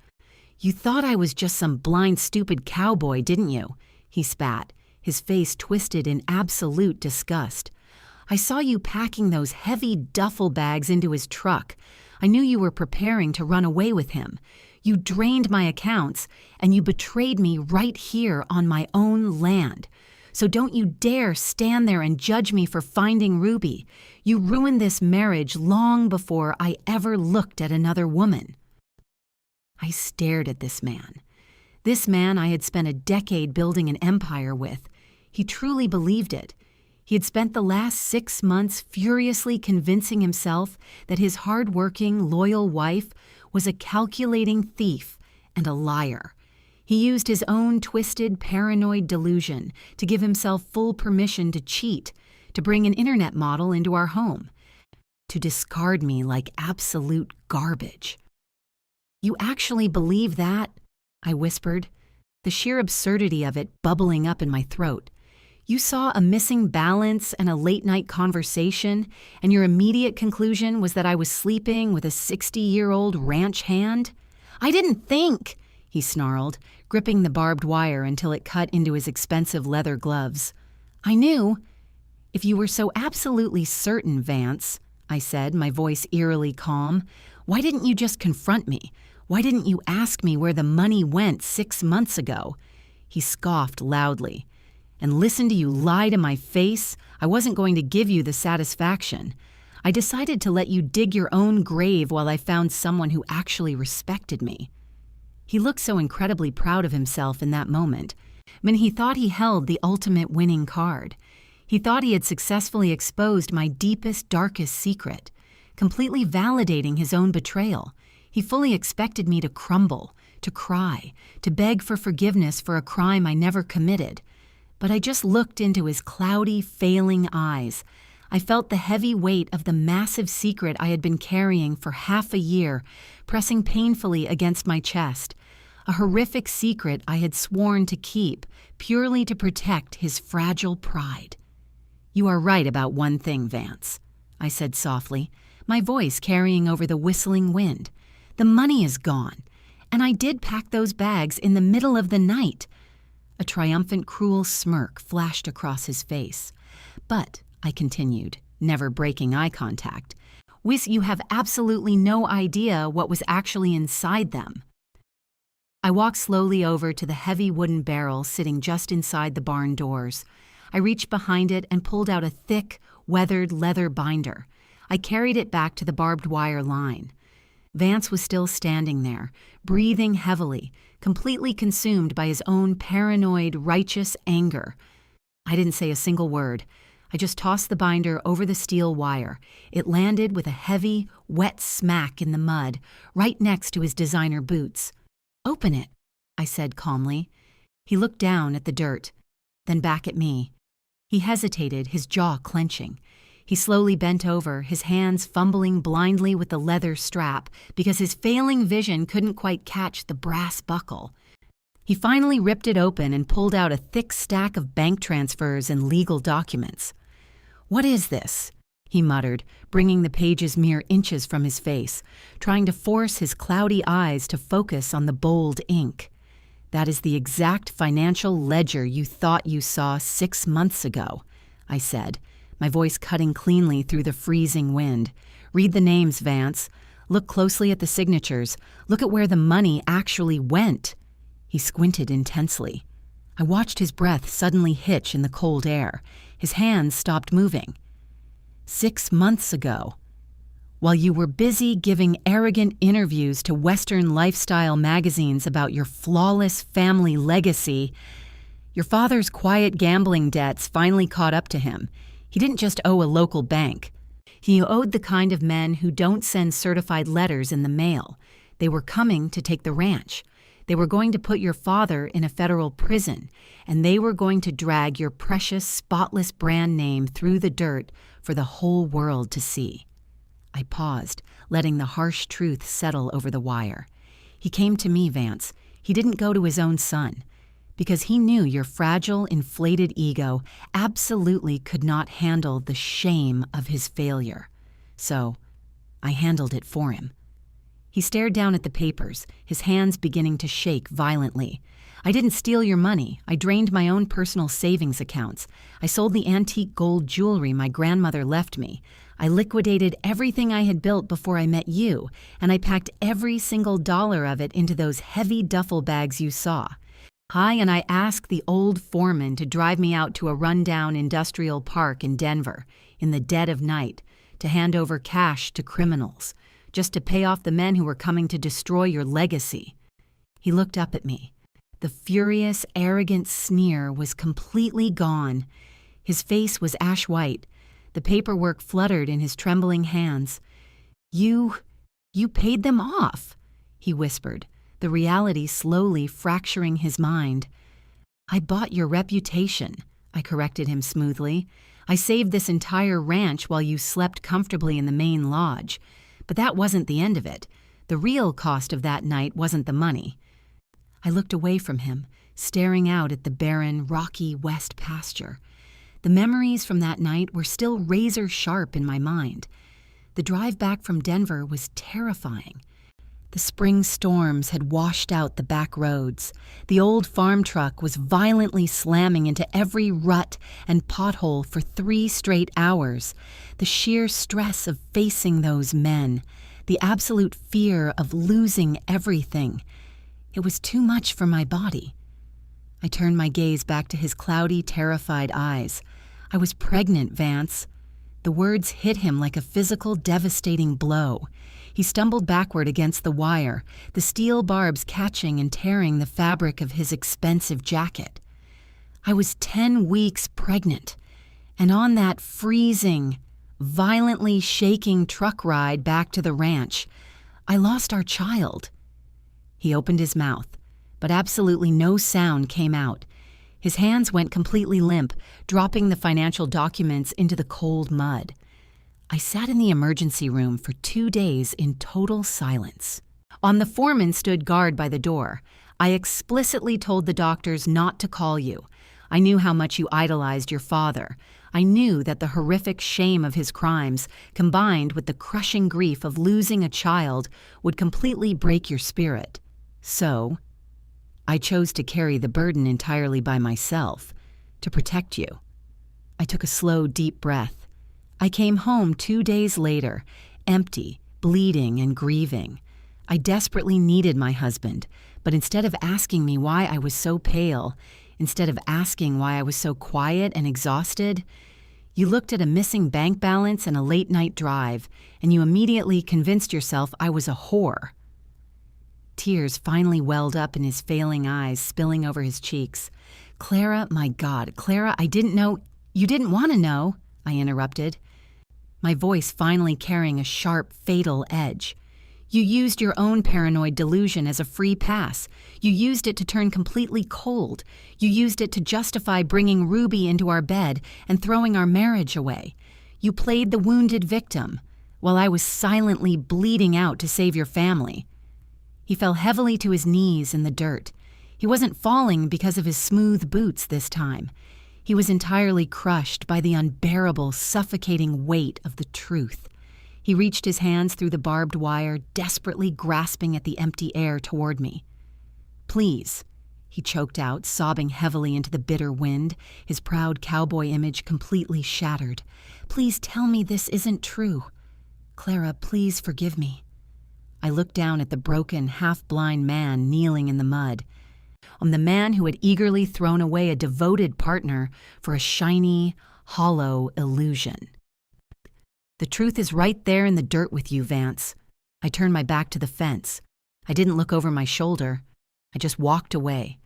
S1: "You thought I was just some blind, stupid cowboy, didn't you?" he spat, his face twisted in absolute disgust. "I saw you packing those heavy duffel bags into his truck. I knew you were preparing to run away with him. You drained my accounts, and you betrayed me right here on my own land. So don't you dare stand there and judge me for finding Ruby. You ruined this marriage long before I ever looked at another woman." I stared at this man. This man I had spent a decade building an empire with. He truly believed it. He had spent the last 6 months furiously convincing himself that his hard-working, loyal wife was a calculating thief and a liar. He used his own twisted, paranoid delusion to give himself full permission to cheat, to bring an internet model into our home, to discard me like absolute garbage. "You actually believe that?" I whispered, the sheer absurdity of it bubbling up in my throat. "You saw a missing balance and a late-night conversation, and your immediate conclusion was that I was sleeping with a 60-year-old ranch hand? I didn't think," he snarled, gripping the barbed wire until it cut into his expensive leather gloves. "I knew." "If you were so absolutely certain, Vance," I said, my voice eerily calm, "why didn't you just confront me? Why didn't you ask me where the money went 6 months ago?" He scoffed loudly. "And listen to you lie to my face? I wasn't going to give you the satisfaction. I decided to let you dig your own grave while I found someone who actually respected me." He looked so incredibly proud of himself in that moment. He thought he held the ultimate winning card. He thought he had successfully exposed my deepest, darkest secret, completely validating his own betrayal. He fully expected me to crumble, to cry, to beg for forgiveness for a crime I never committed. But I just looked into his cloudy, failing eyes. I felt the heavy weight of the massive secret I had been carrying for half a year, pressing painfully against my chest. A horrific secret I had sworn to keep, purely to protect his fragile pride. "You are right about one thing, Vance," I said softly, my voice carrying over the whistling wind. "The money is gone, and I did pack those bags in the middle of the night." A triumphant, cruel smirk flashed across his face. "But," I continued, never breaking eye contact, "you have absolutely no idea what was actually inside them." I walked slowly over to the heavy wooden barrel sitting just inside the barn doors. I reached behind it and pulled out a thick, weathered leather binder. I carried it back to the barbed wire line. Vance was still standing there, breathing heavily, completely consumed by his own paranoid, righteous anger. I didn't say a single word. I just tossed the binder over the steel wire. It landed with a heavy, wet smack in the mud, right next to his designer boots. "Open it," I said calmly. He looked down at the dirt, then back at me. He hesitated, his jaw clenching. He slowly bent over, his hands fumbling blindly with the leather strap because his failing vision couldn't quite catch the brass buckle. He finally ripped it open and pulled out a thick stack of bank transfers and legal documents. "What is this?" he muttered, bringing the pages mere inches from his face, trying to force his cloudy eyes to focus on the bold ink. "That is the exact financial ledger you thought you saw 6 months ago," I said, my voice cutting cleanly through the freezing wind. "Read the names, Vance. Look closely at the signatures. Look at where the money actually went." He squinted intensely. I watched his breath suddenly hitch in the cold air. His hands stopped moving. 6 months ago, while you were busy giving arrogant interviews to Western lifestyle magazines about your flawless family legacy, your father's quiet gambling debts finally caught up to him. He didn't just owe a local bank. He owed the kind of men who don't send certified letters in the mail. They were coming to take the ranch. They were going to put your father in a federal prison, and they were going to drag your precious, spotless brand name through the dirt for the whole world to see. I paused, letting the harsh truth settle over the wire. He came to me, Vance. He didn't go to his own son, because he knew your fragile, inflated ego absolutely could not handle the shame of his failure. So I handled it for him. He stared down at the papers, his hands beginning to shake violently. "I didn't steal your money. I drained my own personal savings accounts. I sold the antique gold jewelry my grandmother left me. I liquidated everything I had built before I met you, and I packed every single dollar of it into those heavy duffel bags you saw. And I asked the old foreman to drive me out to a rundown industrial park in Denver, in the dead of night, to hand over cash to criminals, just to pay off the men who were coming to destroy your legacy." He looked up at me. The furious, arrogant sneer was completely gone. His face was ash white. The paperwork fluttered in his trembling hands. You paid them off," he whispered, the reality slowly fracturing his mind. "I bought your reputation," I corrected him smoothly. "I saved this entire ranch while you slept comfortably in the main lodge. But that wasn't the end of it. The real cost of that night wasn't the money." I looked away from him, staring out at the barren, rocky west pasture. The memories from that night were still razor sharp in my mind. The drive back from Denver was terrifying. The spring storms had washed out the back roads. The old farm truck was violently slamming into every rut and pothole for 3 straight hours. The sheer stress of facing those men, the absolute fear of losing everything. It was too much for my body. I turned my gaze back to his cloudy, terrified eyes. I was pregnant, Vance. The words hit him like a physical, devastating blow. He stumbled backward against the wire, the steel barbs catching and tearing the fabric of his expensive jacket. I was 10 weeks pregnant, and on that freezing, violently shaking truck ride back to the ranch, I lost our child. He opened his mouth, but absolutely no sound came out. His hands went completely limp, dropping the financial documents into the cold mud. I sat in the emergency room for 2 days in total silence. The foreman stood guard by the door. "I explicitly told the doctors not to call you. I knew how much you idolized your father. I knew that the horrific shame of his crimes, combined with the crushing grief of losing a child, would completely break your spirit. So I chose to carry the burden entirely by myself, to protect you." I took a slow, deep breath. I came home 2 days later, empty, bleeding, and grieving. I desperately needed my husband, but instead of asking me why I was so pale, instead of asking why I was so quiet and exhausted, you looked at a missing bank balance and a late-night drive, and you immediately convinced yourself I was a whore. Tears finally welled up in his failing eyes, spilling over his cheeks. "Clara, my God, Clara, I didn't know—" "You didn't want to know," I interrupted, my voice finally carrying a sharp, fatal edge. You used your own paranoid delusion as a free pass. You used it to turn completely cold. You used it to justify bringing Ruby into our bed and throwing our marriage away. You played the wounded victim, while I was silently bleeding out to save your family." He fell heavily to his knees in the dirt. He wasn't falling because of his smooth boots this time. He was entirely crushed by the unbearable, suffocating weight of the truth. He reached his hands through the barbed wire, desperately grasping at the empty air toward me. "Please," he choked out, sobbing heavily into the bitter wind, his proud cowboy image completely shattered. "Please tell me this isn't true. Clara, please forgive me." I looked down at the broken, half-blind man kneeling in the mud. On the man who had eagerly thrown away a devoted partner for a shiny, hollow illusion. "The truth is right there in the dirt with you, Vance." I turned my back to the fence. I didn't look over my shoulder. I just walked away,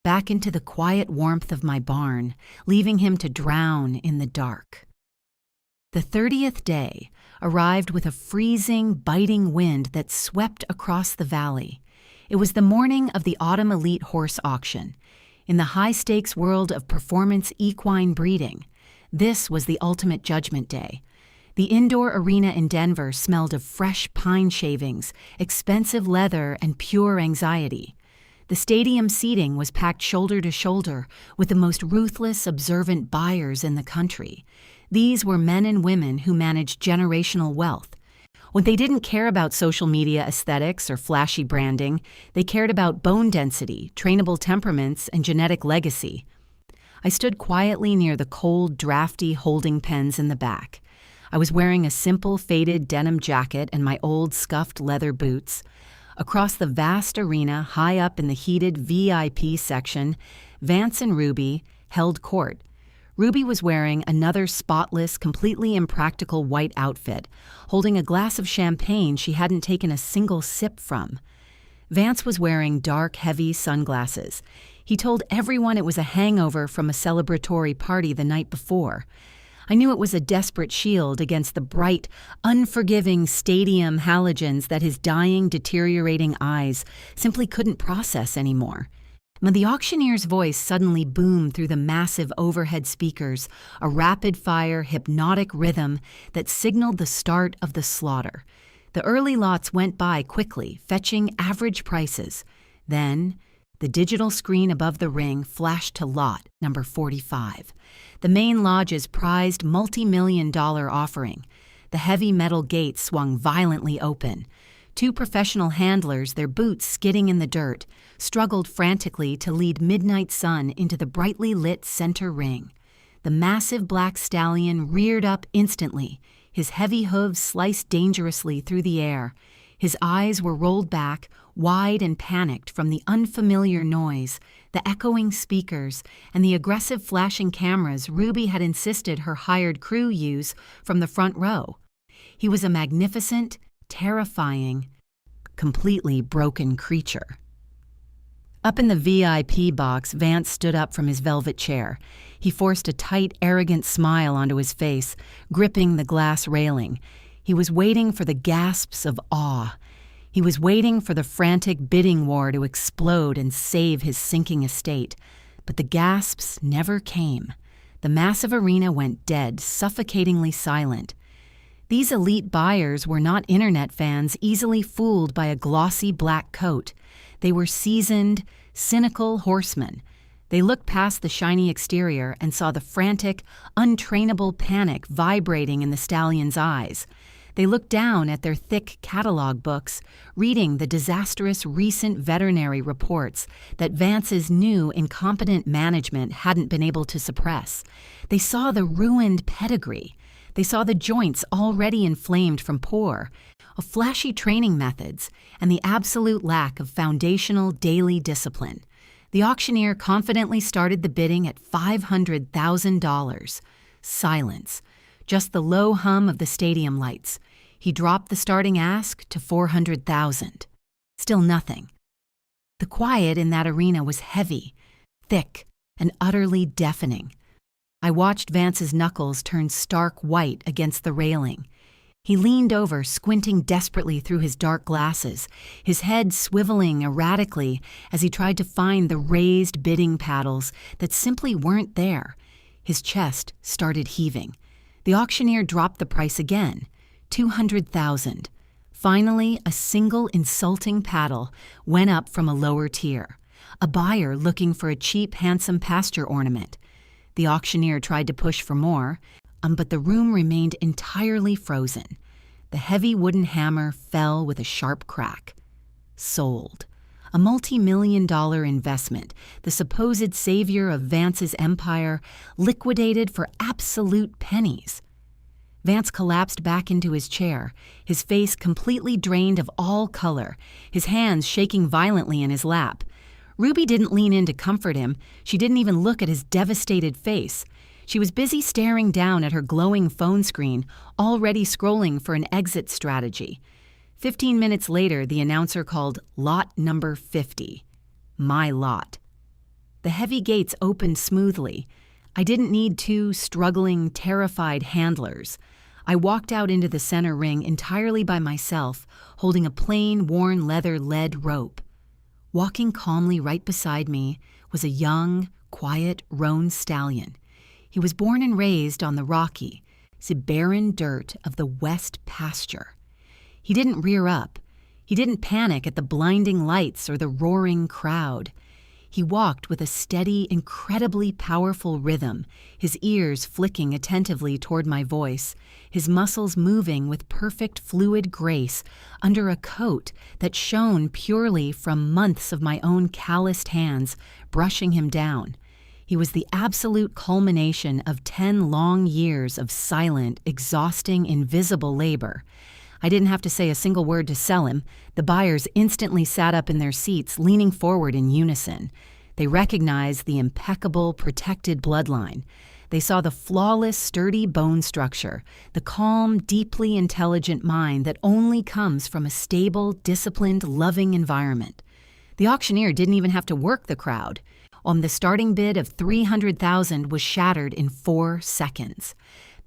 S1: back into the quiet warmth of my barn, leaving him to drown in the dark. The 30th day arrived with a freezing, biting wind that swept across the valley. It was the morning of the Autumn Elite Horse Auction. In the high-stakes world of performance equine breeding, this was the ultimate judgment day. The indoor arena in Denver smelled of fresh pine shavings, expensive leather, and pure anxiety. The stadium seating was packed shoulder to shoulder with the most ruthless, observant buyers in the country. These were men and women who managed generational wealth. When they didn't care about social media aesthetics or flashy branding, they cared about bone density, trainable temperaments, and genetic legacy. I stood quietly near the cold, drafty holding pens in the back. I was wearing a simple, faded denim jacket and my old, scuffed leather boots. Across the vast arena, high up in the heated VIP section, Vance and Ruby held court. Ruby was wearing another spotless, completely impractical white outfit, holding a glass of champagne she hadn't taken a single sip from. Vance was wearing dark, heavy sunglasses. He told everyone it was a hangover from a celebratory party the night before. I knew it was a desperate shield against the bright, unforgiving stadium halogens that his dying, deteriorating eyes simply couldn't process anymore. When the auctioneer's voice suddenly boomed through the massive overhead speakers, a rapid-fire, hypnotic rhythm that signaled the start of the slaughter. The early lots went by quickly, fetching average prices. Then, the digital screen above the ring flashed to lot number 45. The main lodge's prized multi-million-dollar offering. The heavy metal gates swung violently open. Two professional handlers, their boots skidding in the dirt, struggled frantically to lead Midnight Sun into the brightly lit center ring. The massive black stallion reared up instantly, his heavy hooves sliced dangerously through the air. His eyes were rolled back, wide and panicked from the unfamiliar noise, the echoing speakers, and the aggressive flashing cameras Ruby had insisted her hired crew use from the front row. He was a magnificent, terrifying, completely broken creature. Up in the VIP box, Vance stood up from his velvet chair. He forced a tight, arrogant smile onto his face, gripping the glass railing. He was waiting for the gasps of awe. He was waiting for the frantic bidding war to explode and save his sinking estate. But the gasps never came. The massive arena went dead, suffocatingly silent. These elite buyers were not internet fans easily fooled by a glossy black coat. They were seasoned, cynical horsemen. They looked past the shiny exterior and saw the frantic, untrainable panic vibrating in the stallion's eyes. They looked down at their thick catalog books, reading the disastrous recent veterinary reports that Vance's new, incompetent management hadn't been able to suppress. They saw the ruined pedigree. They saw the joints already inflamed from pour, of flashy training methods, and the absolute lack of foundational daily discipline. The auctioneer confidently started the bidding at $500,000. Silence. Just the low hum of the stadium lights. He dropped the starting ask to $400,000. Still nothing. The quiet in that arena was heavy, thick, and utterly deafening. I watched Vance's knuckles turn stark white against the railing. He leaned over, squinting desperately through his dark glasses, his head swiveling erratically as he tried to find the raised bidding paddles that simply weren't there. His chest started heaving. The auctioneer dropped the price again, $200,000. Finally, a single insulting paddle went up from a lower tier, a buyer looking for a cheap, handsome pasture ornament. The auctioneer tried to push for more, but the room remained entirely frozen. The heavy wooden hammer fell with a sharp crack. Sold. A multi-million-dollar investment, the supposed savior of Vance's empire, liquidated for absolute pennies. Vance collapsed back into his chair, his face completely drained of all color, his hands shaking violently in his lap. Ruby didn't lean in to comfort him. She didn't even look at his devastated face. She was busy staring down at her glowing phone screen, already scrolling for an exit strategy. 15 minutes later, the announcer called lot number 50. My lot. The heavy gates opened smoothly. I didn't need two struggling, terrified handlers. I walked out into the center ring entirely by myself, holding a plain, worn leather lead rope. Walking calmly right beside me was a young, quiet roan stallion. He was born and raised on the rocky, barren dirt of the West pasture. He didn't rear up. He didn't panic at the blinding lights or the roaring crowd. He walked with a steady, incredibly powerful rhythm, his ears flicking attentively toward my voice, his muscles moving with perfect fluid grace under a coat that shone purely from months of my own calloused hands brushing him down. He was the absolute culmination of 10 long years of silent, exhausting, invisible labor. I didn't have to say a single word to sell him. The buyers instantly sat up in their seats, leaning forward in unison. They recognized the impeccable, protected bloodline. They saw the flawless, sturdy bone structure, the calm, deeply intelligent mind that only comes from a stable, disciplined, loving environment. The auctioneer didn't even have to work the crowd. The starting bid of $300,000 was shattered in 4 seconds.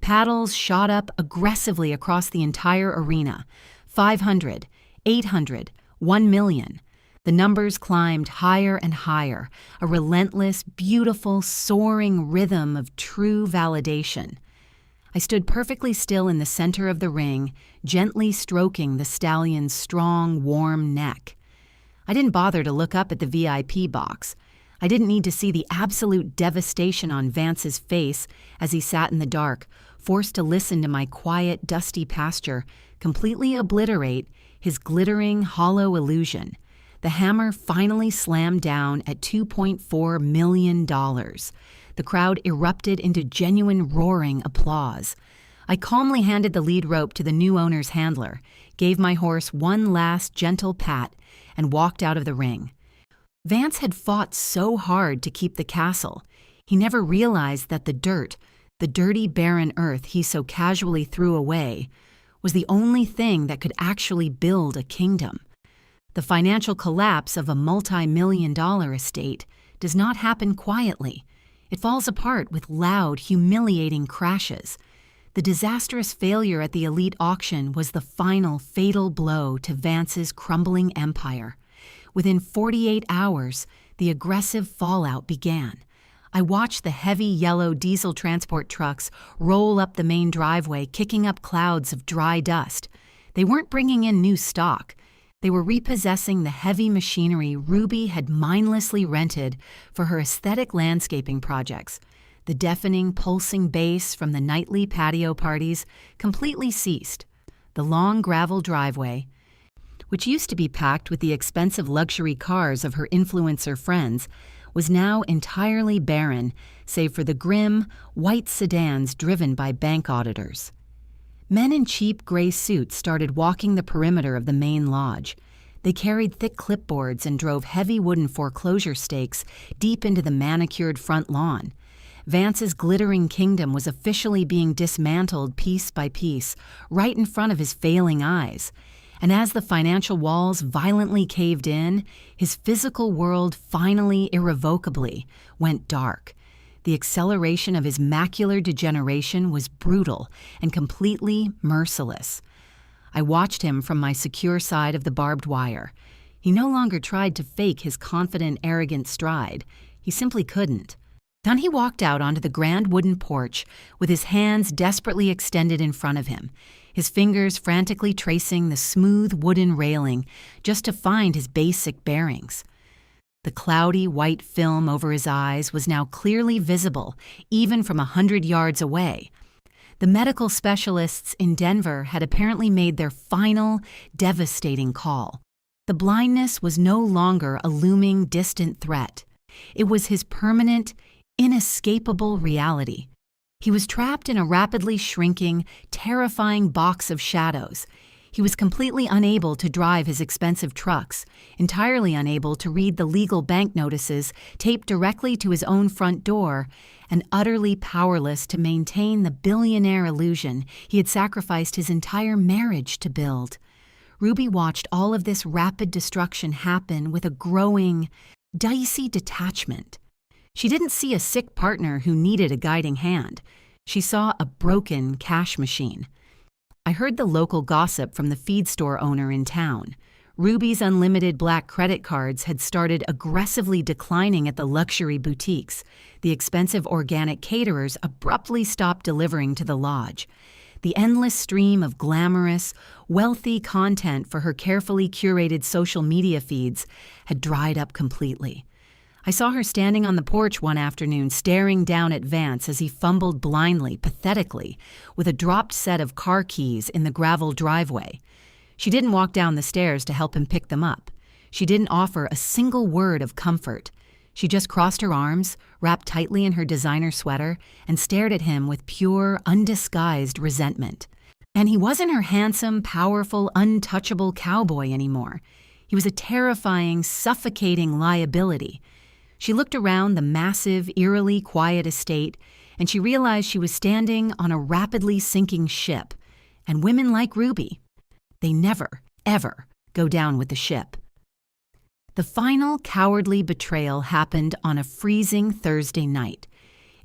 S1: Paddles shot up aggressively across the entire arena. 500, 800, 1 million. The numbers climbed higher and higher, a relentless, beautiful, soaring rhythm of true validation. I stood perfectly still in the center of the ring, gently stroking the stallion's strong, warm neck. I didn't bother to look up at the VIP box. I didn't need to see the absolute devastation on Vance's face as he sat in the dark, forced to listen to my quiet, dusty pasture completely obliterate his glittering, hollow illusion. The hammer finally slammed down at $2.4 million. The crowd erupted into genuine roaring applause. I calmly handed the lead rope to the new owner's handler, gave my horse one last gentle pat, and walked out of the ring. Vance had fought so hard to keep the castle. He never realized that the dirt, the dirty, barren earth he so casually threw away, was the only thing that could actually build a kingdom. The financial collapse of a multi-million-dollar estate does not happen quietly. It falls apart with loud, humiliating crashes. The disastrous failure at the elite auction was the final fatal blow to Vance's crumbling empire. Within 48 hours, the aggressive fallout began. I watched the heavy yellow diesel transport trucks roll up the main driveway, kicking up clouds of dry dust. They weren't bringing in new stock. They were repossessing the heavy machinery Ruby had mindlessly rented for her aesthetic landscaping projects. The deafening, pulsing bass from the nightly patio parties completely ceased. The long gravel driveway, which used to be packed with the expensive luxury cars of her influencer friends, was now entirely barren, save for the grim, white sedans driven by bank auditors. Men in cheap gray suits started walking the perimeter of the main lodge. They carried thick clipboards and drove heavy wooden foreclosure stakes deep into the manicured front lawn. Vance's glittering kingdom was officially being dismantled piece by piece, right in front of his failing eyes. And as the financial walls violently caved in, his physical world finally, irrevocably, went dark. The acceleration of his macular degeneration was brutal and completely merciless. I watched him from my secure side of the barbed wire. He no longer tried to fake his confident, arrogant stride. He simply couldn't. Then he walked out onto the grand wooden porch with his hands desperately extended in front of him, his fingers frantically tracing the smooth wooden railing just to find his basic bearings. The cloudy white film over his eyes was now clearly visible, even from 100 yards away. The medical specialists in Denver had apparently made their final, devastating call. The blindness was no longer a looming, distant threat. It was his permanent, inescapable reality. He was trapped in a rapidly shrinking, terrifying box of shadows. He was completely unable to drive his expensive trucks, entirely unable to read the legal bank notices taped directly to his own front door, and utterly powerless to maintain the billionaire illusion he had sacrificed his entire marriage to build. Ruby watched all of this rapid destruction happen with a growing, dicey detachment. She didn't see a sick partner who needed a guiding hand. She saw a broken cash machine. I heard the local gossip from the feed store owner in town. Ruby's unlimited black credit cards had started aggressively declining at the luxury boutiques. The expensive organic caterers abruptly stopped delivering to the lodge. The endless stream of glamorous, wealthy content for her carefully curated social media feeds had dried up completely. I saw her standing on the porch one afternoon, staring down at Vance as he fumbled blindly, pathetically, with a dropped set of car keys in the gravel driveway. She didn't walk down the stairs to help him pick them up. She didn't offer a single word of comfort. She just crossed her arms, wrapped tightly in her designer sweater, and stared at him with pure, undisguised resentment. And he wasn't her handsome, powerful, untouchable cowboy anymore. He was a terrifying, suffocating liability. She looked around the massive, eerily quiet estate, and she realized she was standing on a rapidly sinking ship. And women like Ruby, they never, ever go down with the ship. The final cowardly betrayal happened on a freezing Thursday night.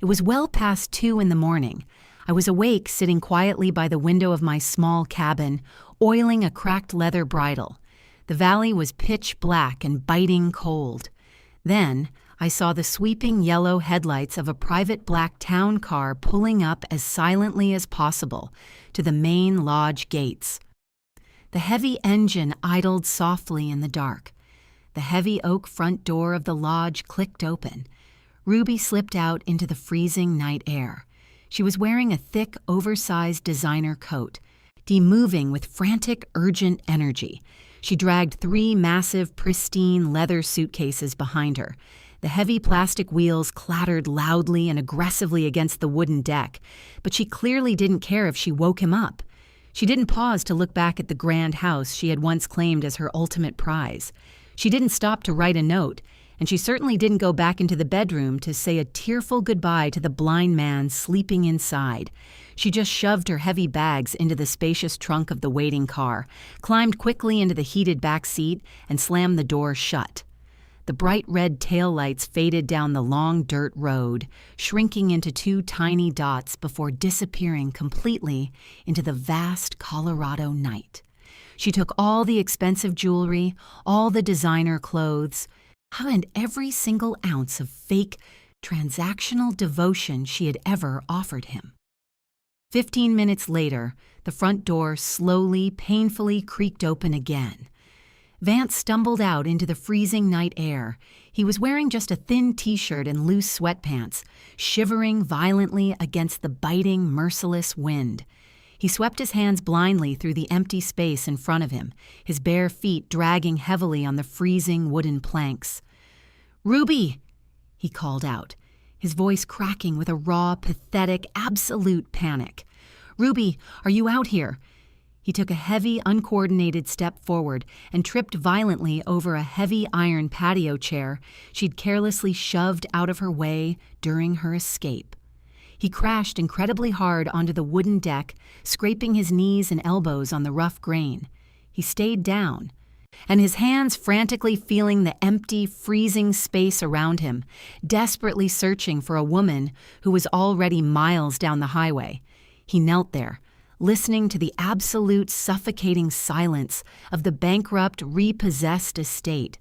S1: It was well past 2 a.m. I was awake, sitting quietly by the window of my small cabin, oiling a cracked leather bridle. The valley was pitch black and biting cold. Then, I saw the sweeping yellow headlights of a private black town car pulling up as silently as possible to the main lodge gates. The heavy engine idled softly in the dark. The heavy oak front door of the lodge clicked open. Ruby slipped out into the freezing night air. She was wearing a thick, oversized designer coat, moving with frantic, urgent energy. She dragged 3 massive, pristine leather suitcases behind her. The heavy plastic wheels clattered loudly and aggressively against the wooden deck, but she clearly didn't care if she woke him up. She didn't pause to look back at the grand house she had once claimed as her ultimate prize. She didn't stop to write a note, and she certainly didn't go back into the bedroom to say a tearful goodbye to the blind man sleeping inside. She just shoved her heavy bags into the spacious trunk of the waiting car, climbed quickly into the heated back seat, and slammed the door shut. The bright red taillights faded down the long dirt road, shrinking into 2 tiny dots before disappearing completely into the vast Colorado night. She took all the expensive jewelry, all the designer clothes, and every single ounce of fake, transactional devotion she had ever offered him. 15 minutes later, the front door slowly, painfully creaked open again. Vance stumbled out into the freezing night air. He was wearing just a thin t-shirt and loose sweatpants, shivering violently against the biting, merciless wind. He swept his hands blindly through the empty space in front of him, his bare feet dragging heavily on the freezing wooden planks. "Ruby!" he called out, his voice cracking with a raw, pathetic, absolute panic. "Ruby, are you out here?" He took a heavy, uncoordinated step forward and tripped violently over a heavy iron patio chair she'd carelessly shoved out of her way during her escape. He crashed incredibly hard onto the wooden deck, scraping his knees and elbows on the rough grain. He stayed down, and his hands frantically feeling the empty, freezing space around him, desperately searching for a woman who was already miles down the highway. He knelt there, listening to the absolute suffocating silence of the bankrupt, repossessed estate.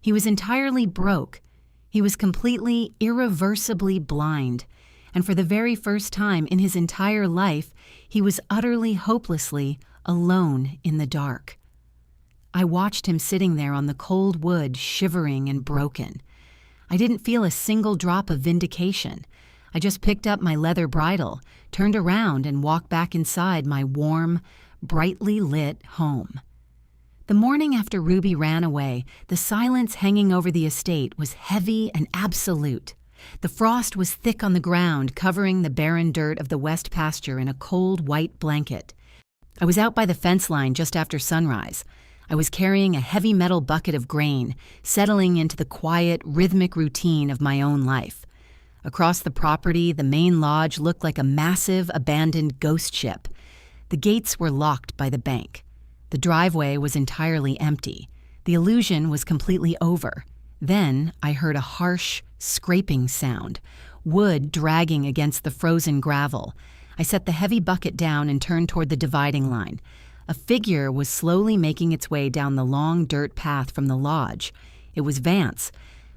S1: He was entirely broke. He was completely, irreversibly blind. And for the very first time in his entire life, he was utterly, hopelessly alone in the dark. I watched him sitting there on the cold wood, shivering and broken. I didn't feel a single drop of vindication. I just picked up my leather bridle, turned around, and walked back inside my warm, brightly lit home. The morning after Ruby ran away, the silence hanging over the estate was heavy and absolute. The frost was thick on the ground, covering the barren dirt of the west pasture in a cold white blanket. I was out by the fence line just after sunrise. I was carrying a heavy metal bucket of grain, settling into the quiet, rhythmic routine of my own life. Across the property, the main lodge looked like a massive, abandoned ghost ship. The gates were locked by the bank. The driveway was entirely empty. The illusion was completely over. Then I heard a harsh, scraping sound, wood dragging against the frozen gravel. I set the heavy bucket down and turned toward the dividing line. A figure was slowly making its way down the long dirt path from the lodge. It was Vance,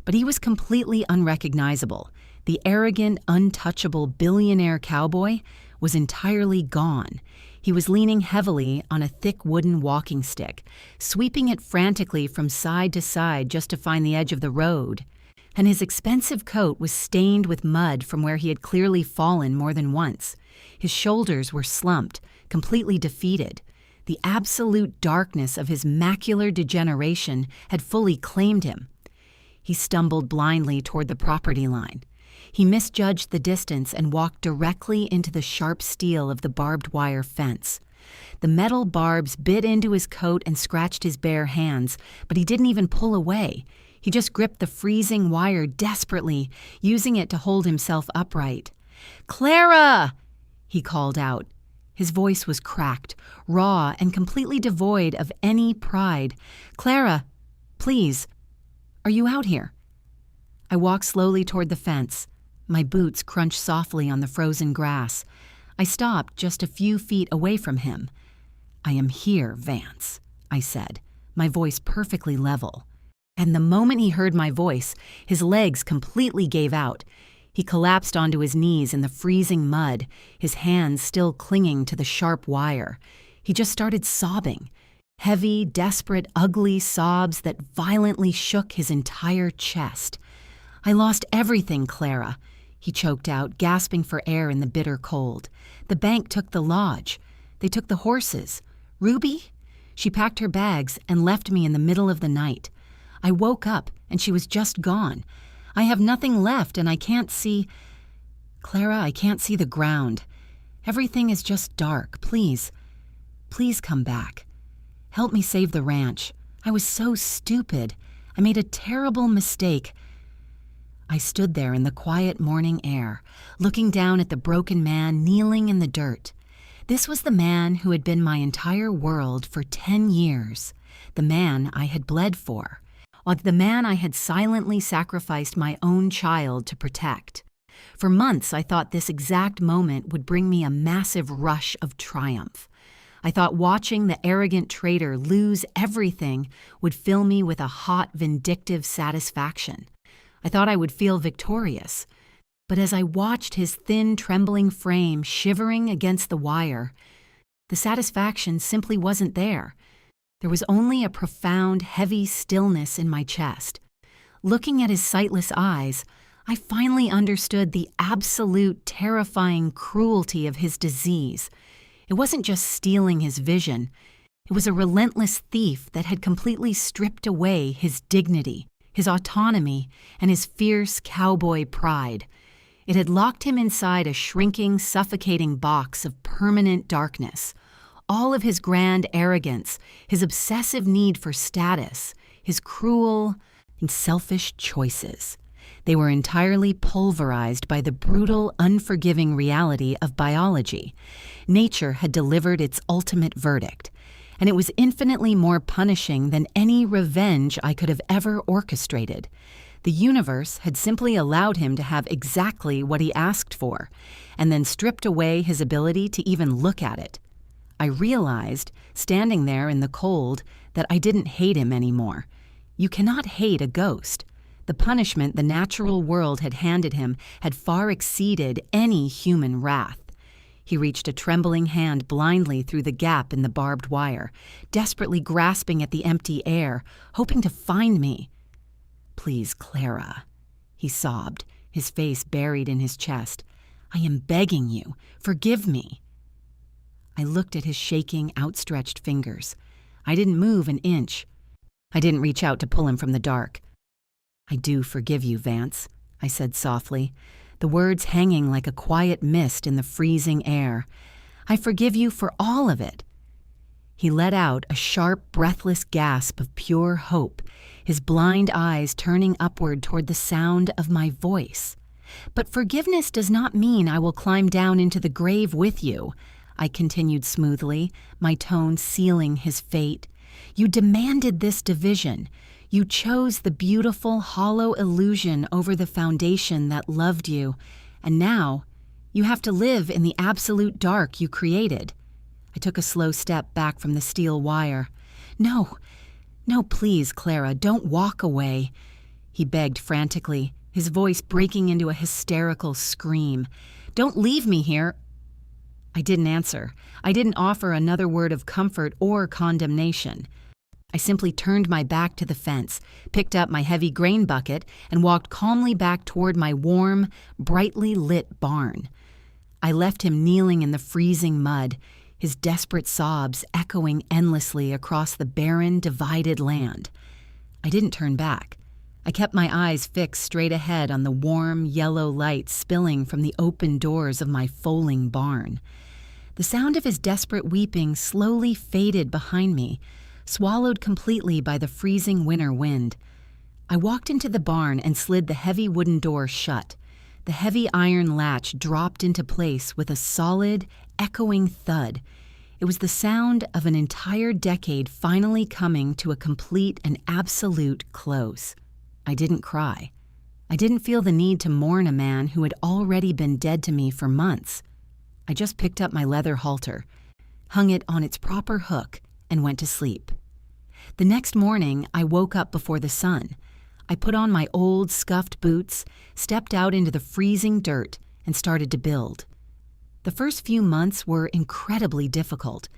S1: but he was completely unrecognizable. The arrogant, untouchable billionaire cowboy was entirely gone. He was leaning heavily on a thick wooden walking stick, sweeping it frantically from side to side just to find the edge of the road. And his expensive coat was stained with mud from where he had clearly fallen more than once. His shoulders were slumped, completely defeated. The absolute darkness of his macular degeneration had fully claimed him. He stumbled blindly toward the property line. He misjudged the distance and walked directly into the sharp steel of the barbed wire fence. The metal barbs bit into his coat and scratched his bare hands, but he didn't even pull away. He just gripped the freezing wire desperately, using it to hold himself upright. "Clara!" he called out. His voice was cracked, raw, and completely devoid of any pride. "Clara, please, are you out here?" I walked slowly toward the fence. My boots crunched softly on the frozen grass. I stopped just a few feet away from him. "I am here, Vance," I said, my voice perfectly level. And the moment he heard my voice, his legs completely gave out. He collapsed onto his knees in the freezing mud, his hands still clinging to the sharp wire. He just started sobbing. Heavy, desperate, ugly sobs that violently shook his entire chest. "I lost everything, Clara," he choked out, gasping for air in the bitter cold. "The bank took the lodge. They took the horses. Ruby? She packed her bags and left me in the middle of the night. I woke up and she was just gone. I have nothing left and I can't see... Clara, I can't see the ground. Everything is just dark. Please, please come back. Help me save the ranch. I was so stupid. I made a terrible mistake." I stood there in the quiet morning air, looking down at the broken man kneeling in the dirt. This was the man who had been my entire world for 10 years, the man I had bled for, the man I had silently sacrificed my own child to protect. For months, I thought this exact moment would bring me a massive rush of triumph. I thought watching the arrogant traitor lose everything would fill me with a hot, vindictive satisfaction. I thought I would feel victorious. But as I watched his thin, trembling frame shivering against the wire, the satisfaction simply wasn't there. There was only a profound, heavy stillness in my chest. Looking at his sightless eyes, I finally understood the absolute, terrifying cruelty of his disease. It wasn't just stealing his vision. It was a relentless thief that had completely stripped away his dignity, his autonomy, and his fierce cowboy pride. It had locked him inside a shrinking, suffocating box of permanent darkness. All of his grand arrogance, his obsessive need for status, his cruel and selfish choices. They were entirely pulverized by the brutal, unforgiving reality of biology. Nature had delivered its ultimate verdict, and it was infinitely more punishing than any revenge I could have ever orchestrated. The universe had simply allowed him to have exactly what he asked for, and then stripped away his ability to even look at it. I realized, standing there in the cold, that I didn't hate him anymore. You cannot hate a ghost. The punishment the natural world had handed him had far exceeded any human wrath. He reached a trembling hand blindly through the gap in the barbed wire, desperately grasping at the empty air, hoping to find me. "Please, Clara," he sobbed, his face buried in his chest. "I am begging you. Forgive me." I looked at his shaking, outstretched fingers. I didn't move an inch. I didn't reach out to pull him from the dark. "I do forgive you, Vance," I said softly, the words hanging like a quiet mist in the freezing air. "I forgive you for all of it." He let out a sharp, breathless gasp of pure hope, his blind eyes turning upward toward the sound of my voice. "But forgiveness does not mean I will climb down into the grave with you," I continued smoothly, my tone sealing his fate. "You demanded this division. You chose the beautiful, hollow illusion over the foundation that loved you, and now you have to live in the absolute dark you created." I took a slow step back from the steel wire. No, please, Clara, don't walk away," he begged frantically, his voice breaking into a hysterical scream. "Don't leave me here." I didn't answer. I didn't offer another word of comfort or condemnation. I simply turned my back to the fence, picked up my heavy grain bucket, and walked calmly back toward my warm, brightly lit barn. I left him kneeling in the freezing mud, his desperate sobs echoing endlessly across the barren, divided land. I didn't turn back. I kept my eyes fixed straight ahead on the warm, yellow light spilling from the open doors of my foaling barn. The sound of his desperate weeping slowly faded behind me, swallowed completely by the freezing winter wind. I walked into the barn and slid the heavy wooden door shut. The heavy iron latch dropped into place with a solid, echoing thud. It was the sound of an entire decade finally coming to a complete and absolute close. I didn't cry. I didn't feel the need to mourn a man who had already been dead to me for months. I just picked up my leather halter, hung it on its proper hook, and went to sleep. The next morning, I woke up before the sun. I put on my old, scuffed boots, stepped out into the freezing dirt, and started to build. The first few months were incredibly difficult.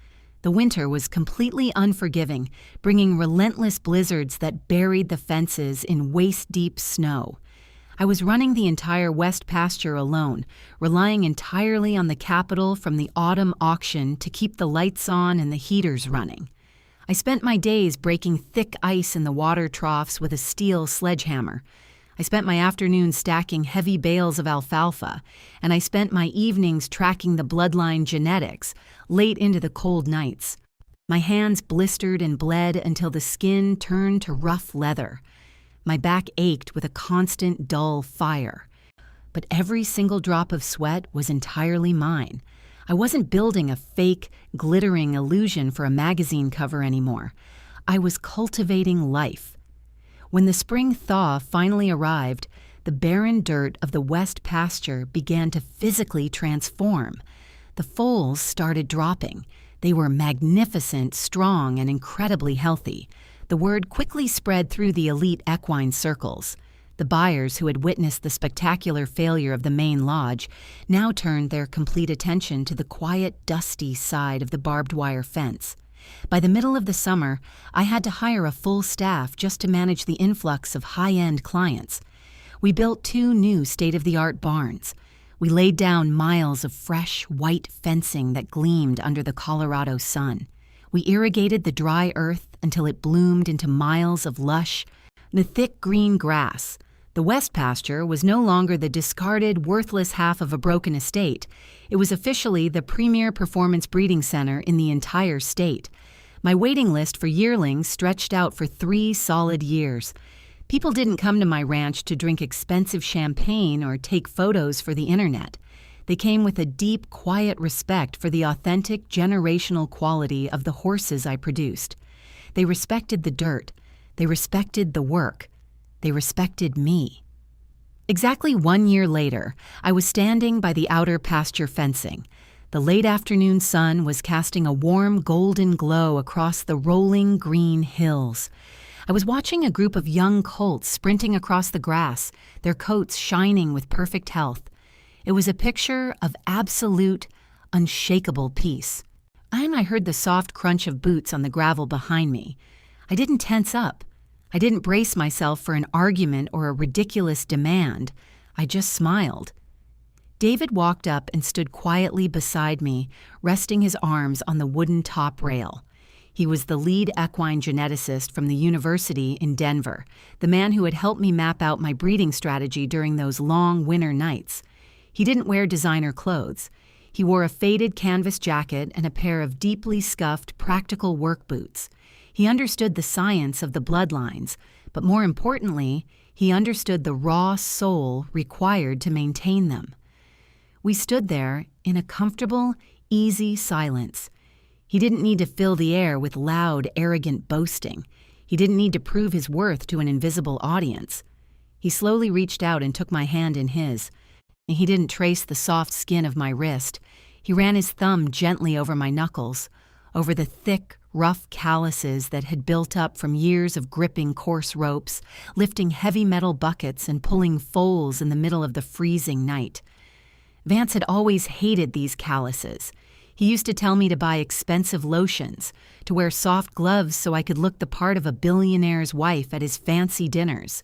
S1: The winter was completely unforgiving, bringing relentless blizzards that buried the fences in waist-deep snow. I was running the entire West Pasture alone, relying entirely on the capital from the autumn auction to keep the lights on and the heaters running. I spent my days breaking thick ice in the water troughs with a steel sledgehammer. I spent my afternoons stacking heavy bales of alfalfa, and I spent my evenings tracking the bloodline genetics, late into the cold nights. My hands blistered and bled until the skin turned to rough leather. My back ached with a constant, dull fire. But every single drop of sweat was entirely mine. I wasn't building a fake, glittering illusion for a magazine cover anymore. I was cultivating life. When the spring thaw finally arrived, the barren dirt of the West Pasture began to physically transform. The foals started dropping. They were magnificent, strong, and incredibly healthy. The word quickly spread through the elite equine circles. The buyers who had witnessed the spectacular failure of the main lodge now turned their complete attention to the quiet, dusty side of the barbed wire fence. By the middle of the summer, I had to hire a full staff just to manage the influx of high-end clients. We built 2 new state-of-the-art barns. We laid down miles of fresh, white fencing that gleamed under the Colorado sun. We irrigated the dry earth until it bloomed into miles of lush, the thick green grass. The West Pasture was no longer the discarded, worthless half of a broken estate. It was officially the premier performance breeding center in the entire state. My waiting list for yearlings stretched out for 3 solid years. People didn't come to my ranch to drink expensive champagne or take photos for the internet. They came with a deep, quiet respect for the authentic, generational quality of the horses I produced. They respected the dirt. They respected the work. They respected me. Exactly 1 year later, I was standing by the outer pasture fencing. The late afternoon sun was casting a warm golden glow across the rolling green hills. I was watching a group of young colts sprinting across the grass, their coats shining with perfect health. It was a picture of absolute, unshakable peace. And I heard the soft crunch of boots on the gravel behind me. I didn't tense up. I didn't brace myself for an argument or a ridiculous demand. I just smiled. David walked up and stood quietly beside me, resting his arms on the wooden top rail. He was the lead equine geneticist from the university in Denver, the man who had helped me map out my breeding strategy during those long winter nights. He didn't wear designer clothes. He wore a faded canvas jacket and a pair of deeply scuffed practical work boots. He understood the science of the bloodlines, but more importantly, he understood the raw soul required to maintain them. We stood there in a comfortable, easy silence. He didn't need to fill the air with loud, arrogant boasting. He didn't need to prove his worth to an invisible audience. He slowly reached out and took my hand in his. He didn't trace the soft skin of my wrist. He ran his thumb gently over my knuckles, over the thick, rough calluses that had built up from years of gripping coarse ropes, lifting heavy metal buckets and pulling foals in the middle of the freezing night. Vance had always hated these calluses. He used to tell me to buy expensive lotions, to wear soft gloves so I could look the part of a billionaire's wife at his fancy dinners.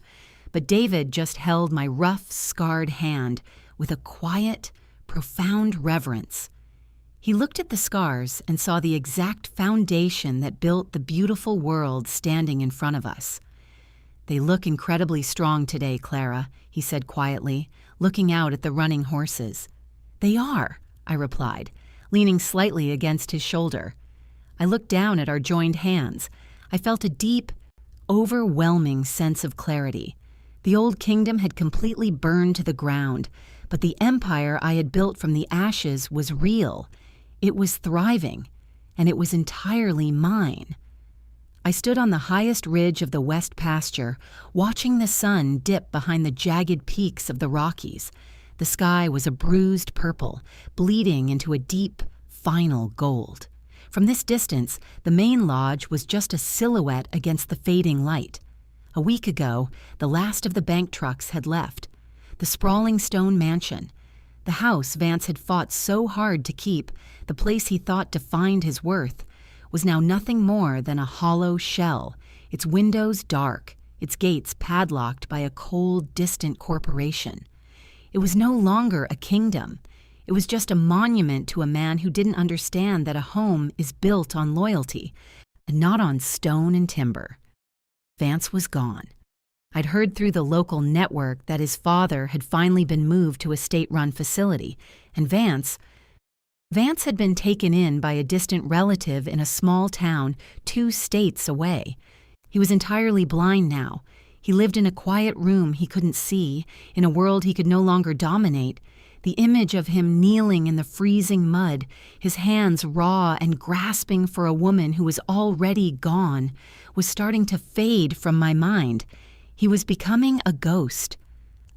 S1: But David just held my rough, scarred hand with a quiet, profound reverence. He looked at the scars and saw the exact foundation that built the beautiful world standing in front of us. "They look incredibly strong today, Clara," he said quietly, looking out at the running horses. "They are," I replied, leaning slightly against his shoulder. I looked down at our joined hands. I felt a deep, overwhelming sense of clarity. The old kingdom had completely burned to the ground, but the empire I had built from the ashes was real. It was thriving, and it was entirely mine. I stood on the highest ridge of the West Pasture, watching the sun dip behind the jagged peaks of the Rockies. The sky was a bruised purple, bleeding into a deep, final gold. From this distance, the main lodge was just a silhouette against the fading light. A week ago, the last of the bank trucks had left. The sprawling stone mansion, the house Vance had fought so hard to keep, the place he thought defined his worth, was now nothing more than a hollow shell, its windows dark, its gates padlocked by a cold, distant corporation. It was no longer a kingdom. It was just a monument to a man who didn't understand that a home is built on loyalty, and not on stone and timber. Vance was gone. I'd heard through the local network that his father had finally been moved to a state-run facility, and Vance had been taken in by a distant relative in a small town 2 states away. He was entirely blind now. He lived in a quiet room he couldn't see, in a world he could no longer dominate. The image of him kneeling in the freezing mud, his hands raw and grasping for a woman who was already gone, was starting to fade from my mind. He was becoming a ghost,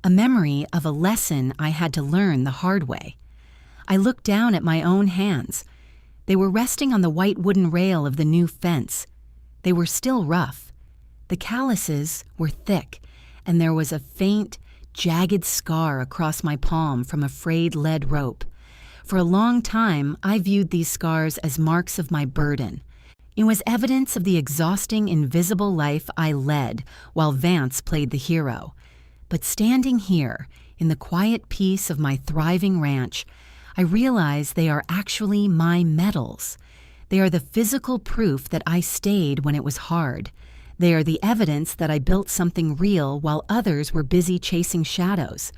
S1: a memory of a lesson I had to learn the hard way. I looked down at my own hands. They were resting on the white wooden rail of the new fence. They were still rough. The calluses were thick, and there was a faint, jagged scar across my palm from a frayed lead rope. For a long time, I viewed these scars as marks of my burden. It was evidence of the exhausting, invisible life I led while Vance played the hero. But standing here, in the quiet peace of my thriving ranch, I realize they are actually my medals. They are the physical proof that I stayed when it was hard. They are the evidence that I built something real while others were busy chasing shadows.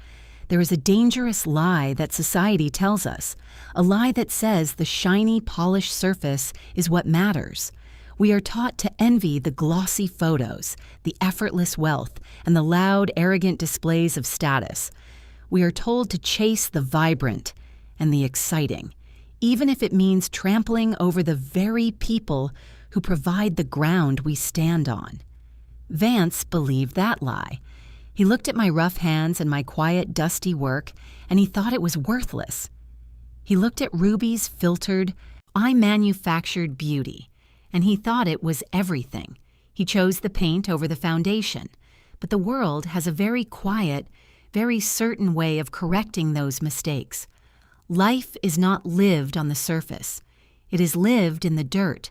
S1: There is a dangerous lie that society tells us, a lie that says the shiny, polished surface is what matters. We are taught to envy the glossy photos, the effortless wealth, and the loud, arrogant displays of status. We are told to chase the vibrant and the exciting, even if it means trampling over the very people who provide the ground we stand on. Vance believed that lie. He looked at my rough hands and my quiet, dusty work, and he thought it was worthless. He looked at Ruby's filtered, I-manufactured beauty, and he thought it was everything. He chose the paint over the foundation. But the world has a very quiet, very certain way of correcting those mistakes. Life is not lived on the surface. It is lived in the dirt.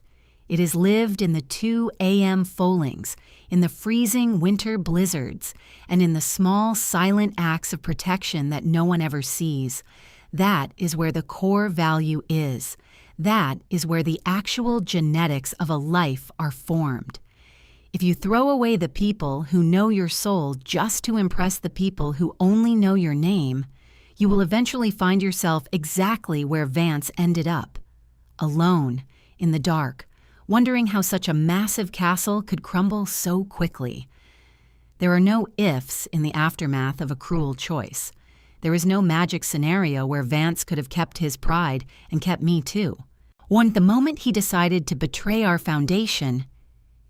S1: It is lived in the 2 a.m. foalings, in the freezing winter blizzards, and in the small, silent acts of protection that no one ever sees. That is where the core value is. That is where the actual genetics of a life are formed. If you throw away the people who know your soul just to impress the people who only know your name, you will eventually find yourself exactly where Vance ended up. Alone, in the dark, wondering how such a massive castle could crumble so quickly. There are no ifs in the aftermath of a cruel choice. There is no magic scenario where Vance could have kept his pride and kept me too. The moment he decided to betray our foundation,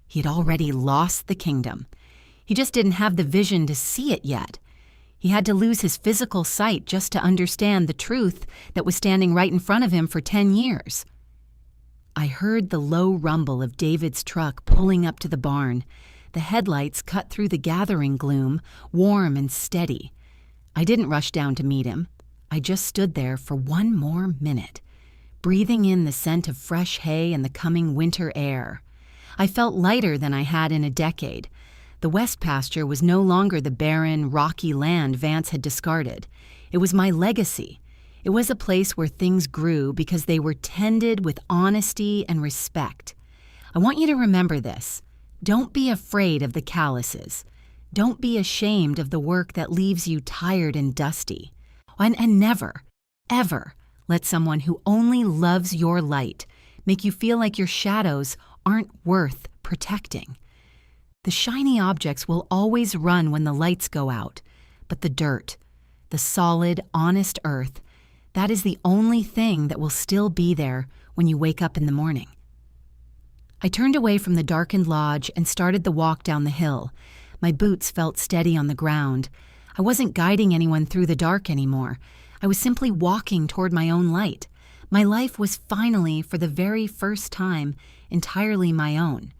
S1: he had already lost the kingdom. He just didn't have the vision to see it yet. He had to lose his physical sight just to understand the truth that was standing right in front of him for 10 years. I heard the low rumble of David's truck pulling up to the barn. The headlights cut through the gathering gloom, warm and steady. I didn't rush down to meet him. I just stood there for one more minute, breathing in the scent of fresh hay and the coming winter air. I felt lighter than I had in a decade. The West pasture was no longer the barren, rocky land Vance had discarded. It was my legacy. It was a place where things grew because they were tended with honesty and respect. I want you to remember this. Don't be afraid of the calluses. Don't be ashamed of the work that leaves you tired and dusty. And never, ever let someone who only loves your light make you feel like your shadows aren't worth protecting. The shiny objects will always run when the lights go out, but the dirt, the solid, honest earth, that is the only thing that will still be there when you wake up in the morning. I turned away from the darkened lodge and started the walk down the hill. My boots felt steady on the ground. I wasn't guiding anyone through the dark anymore. I was simply walking toward my own light. My life was finally, for the very first time, entirely my own.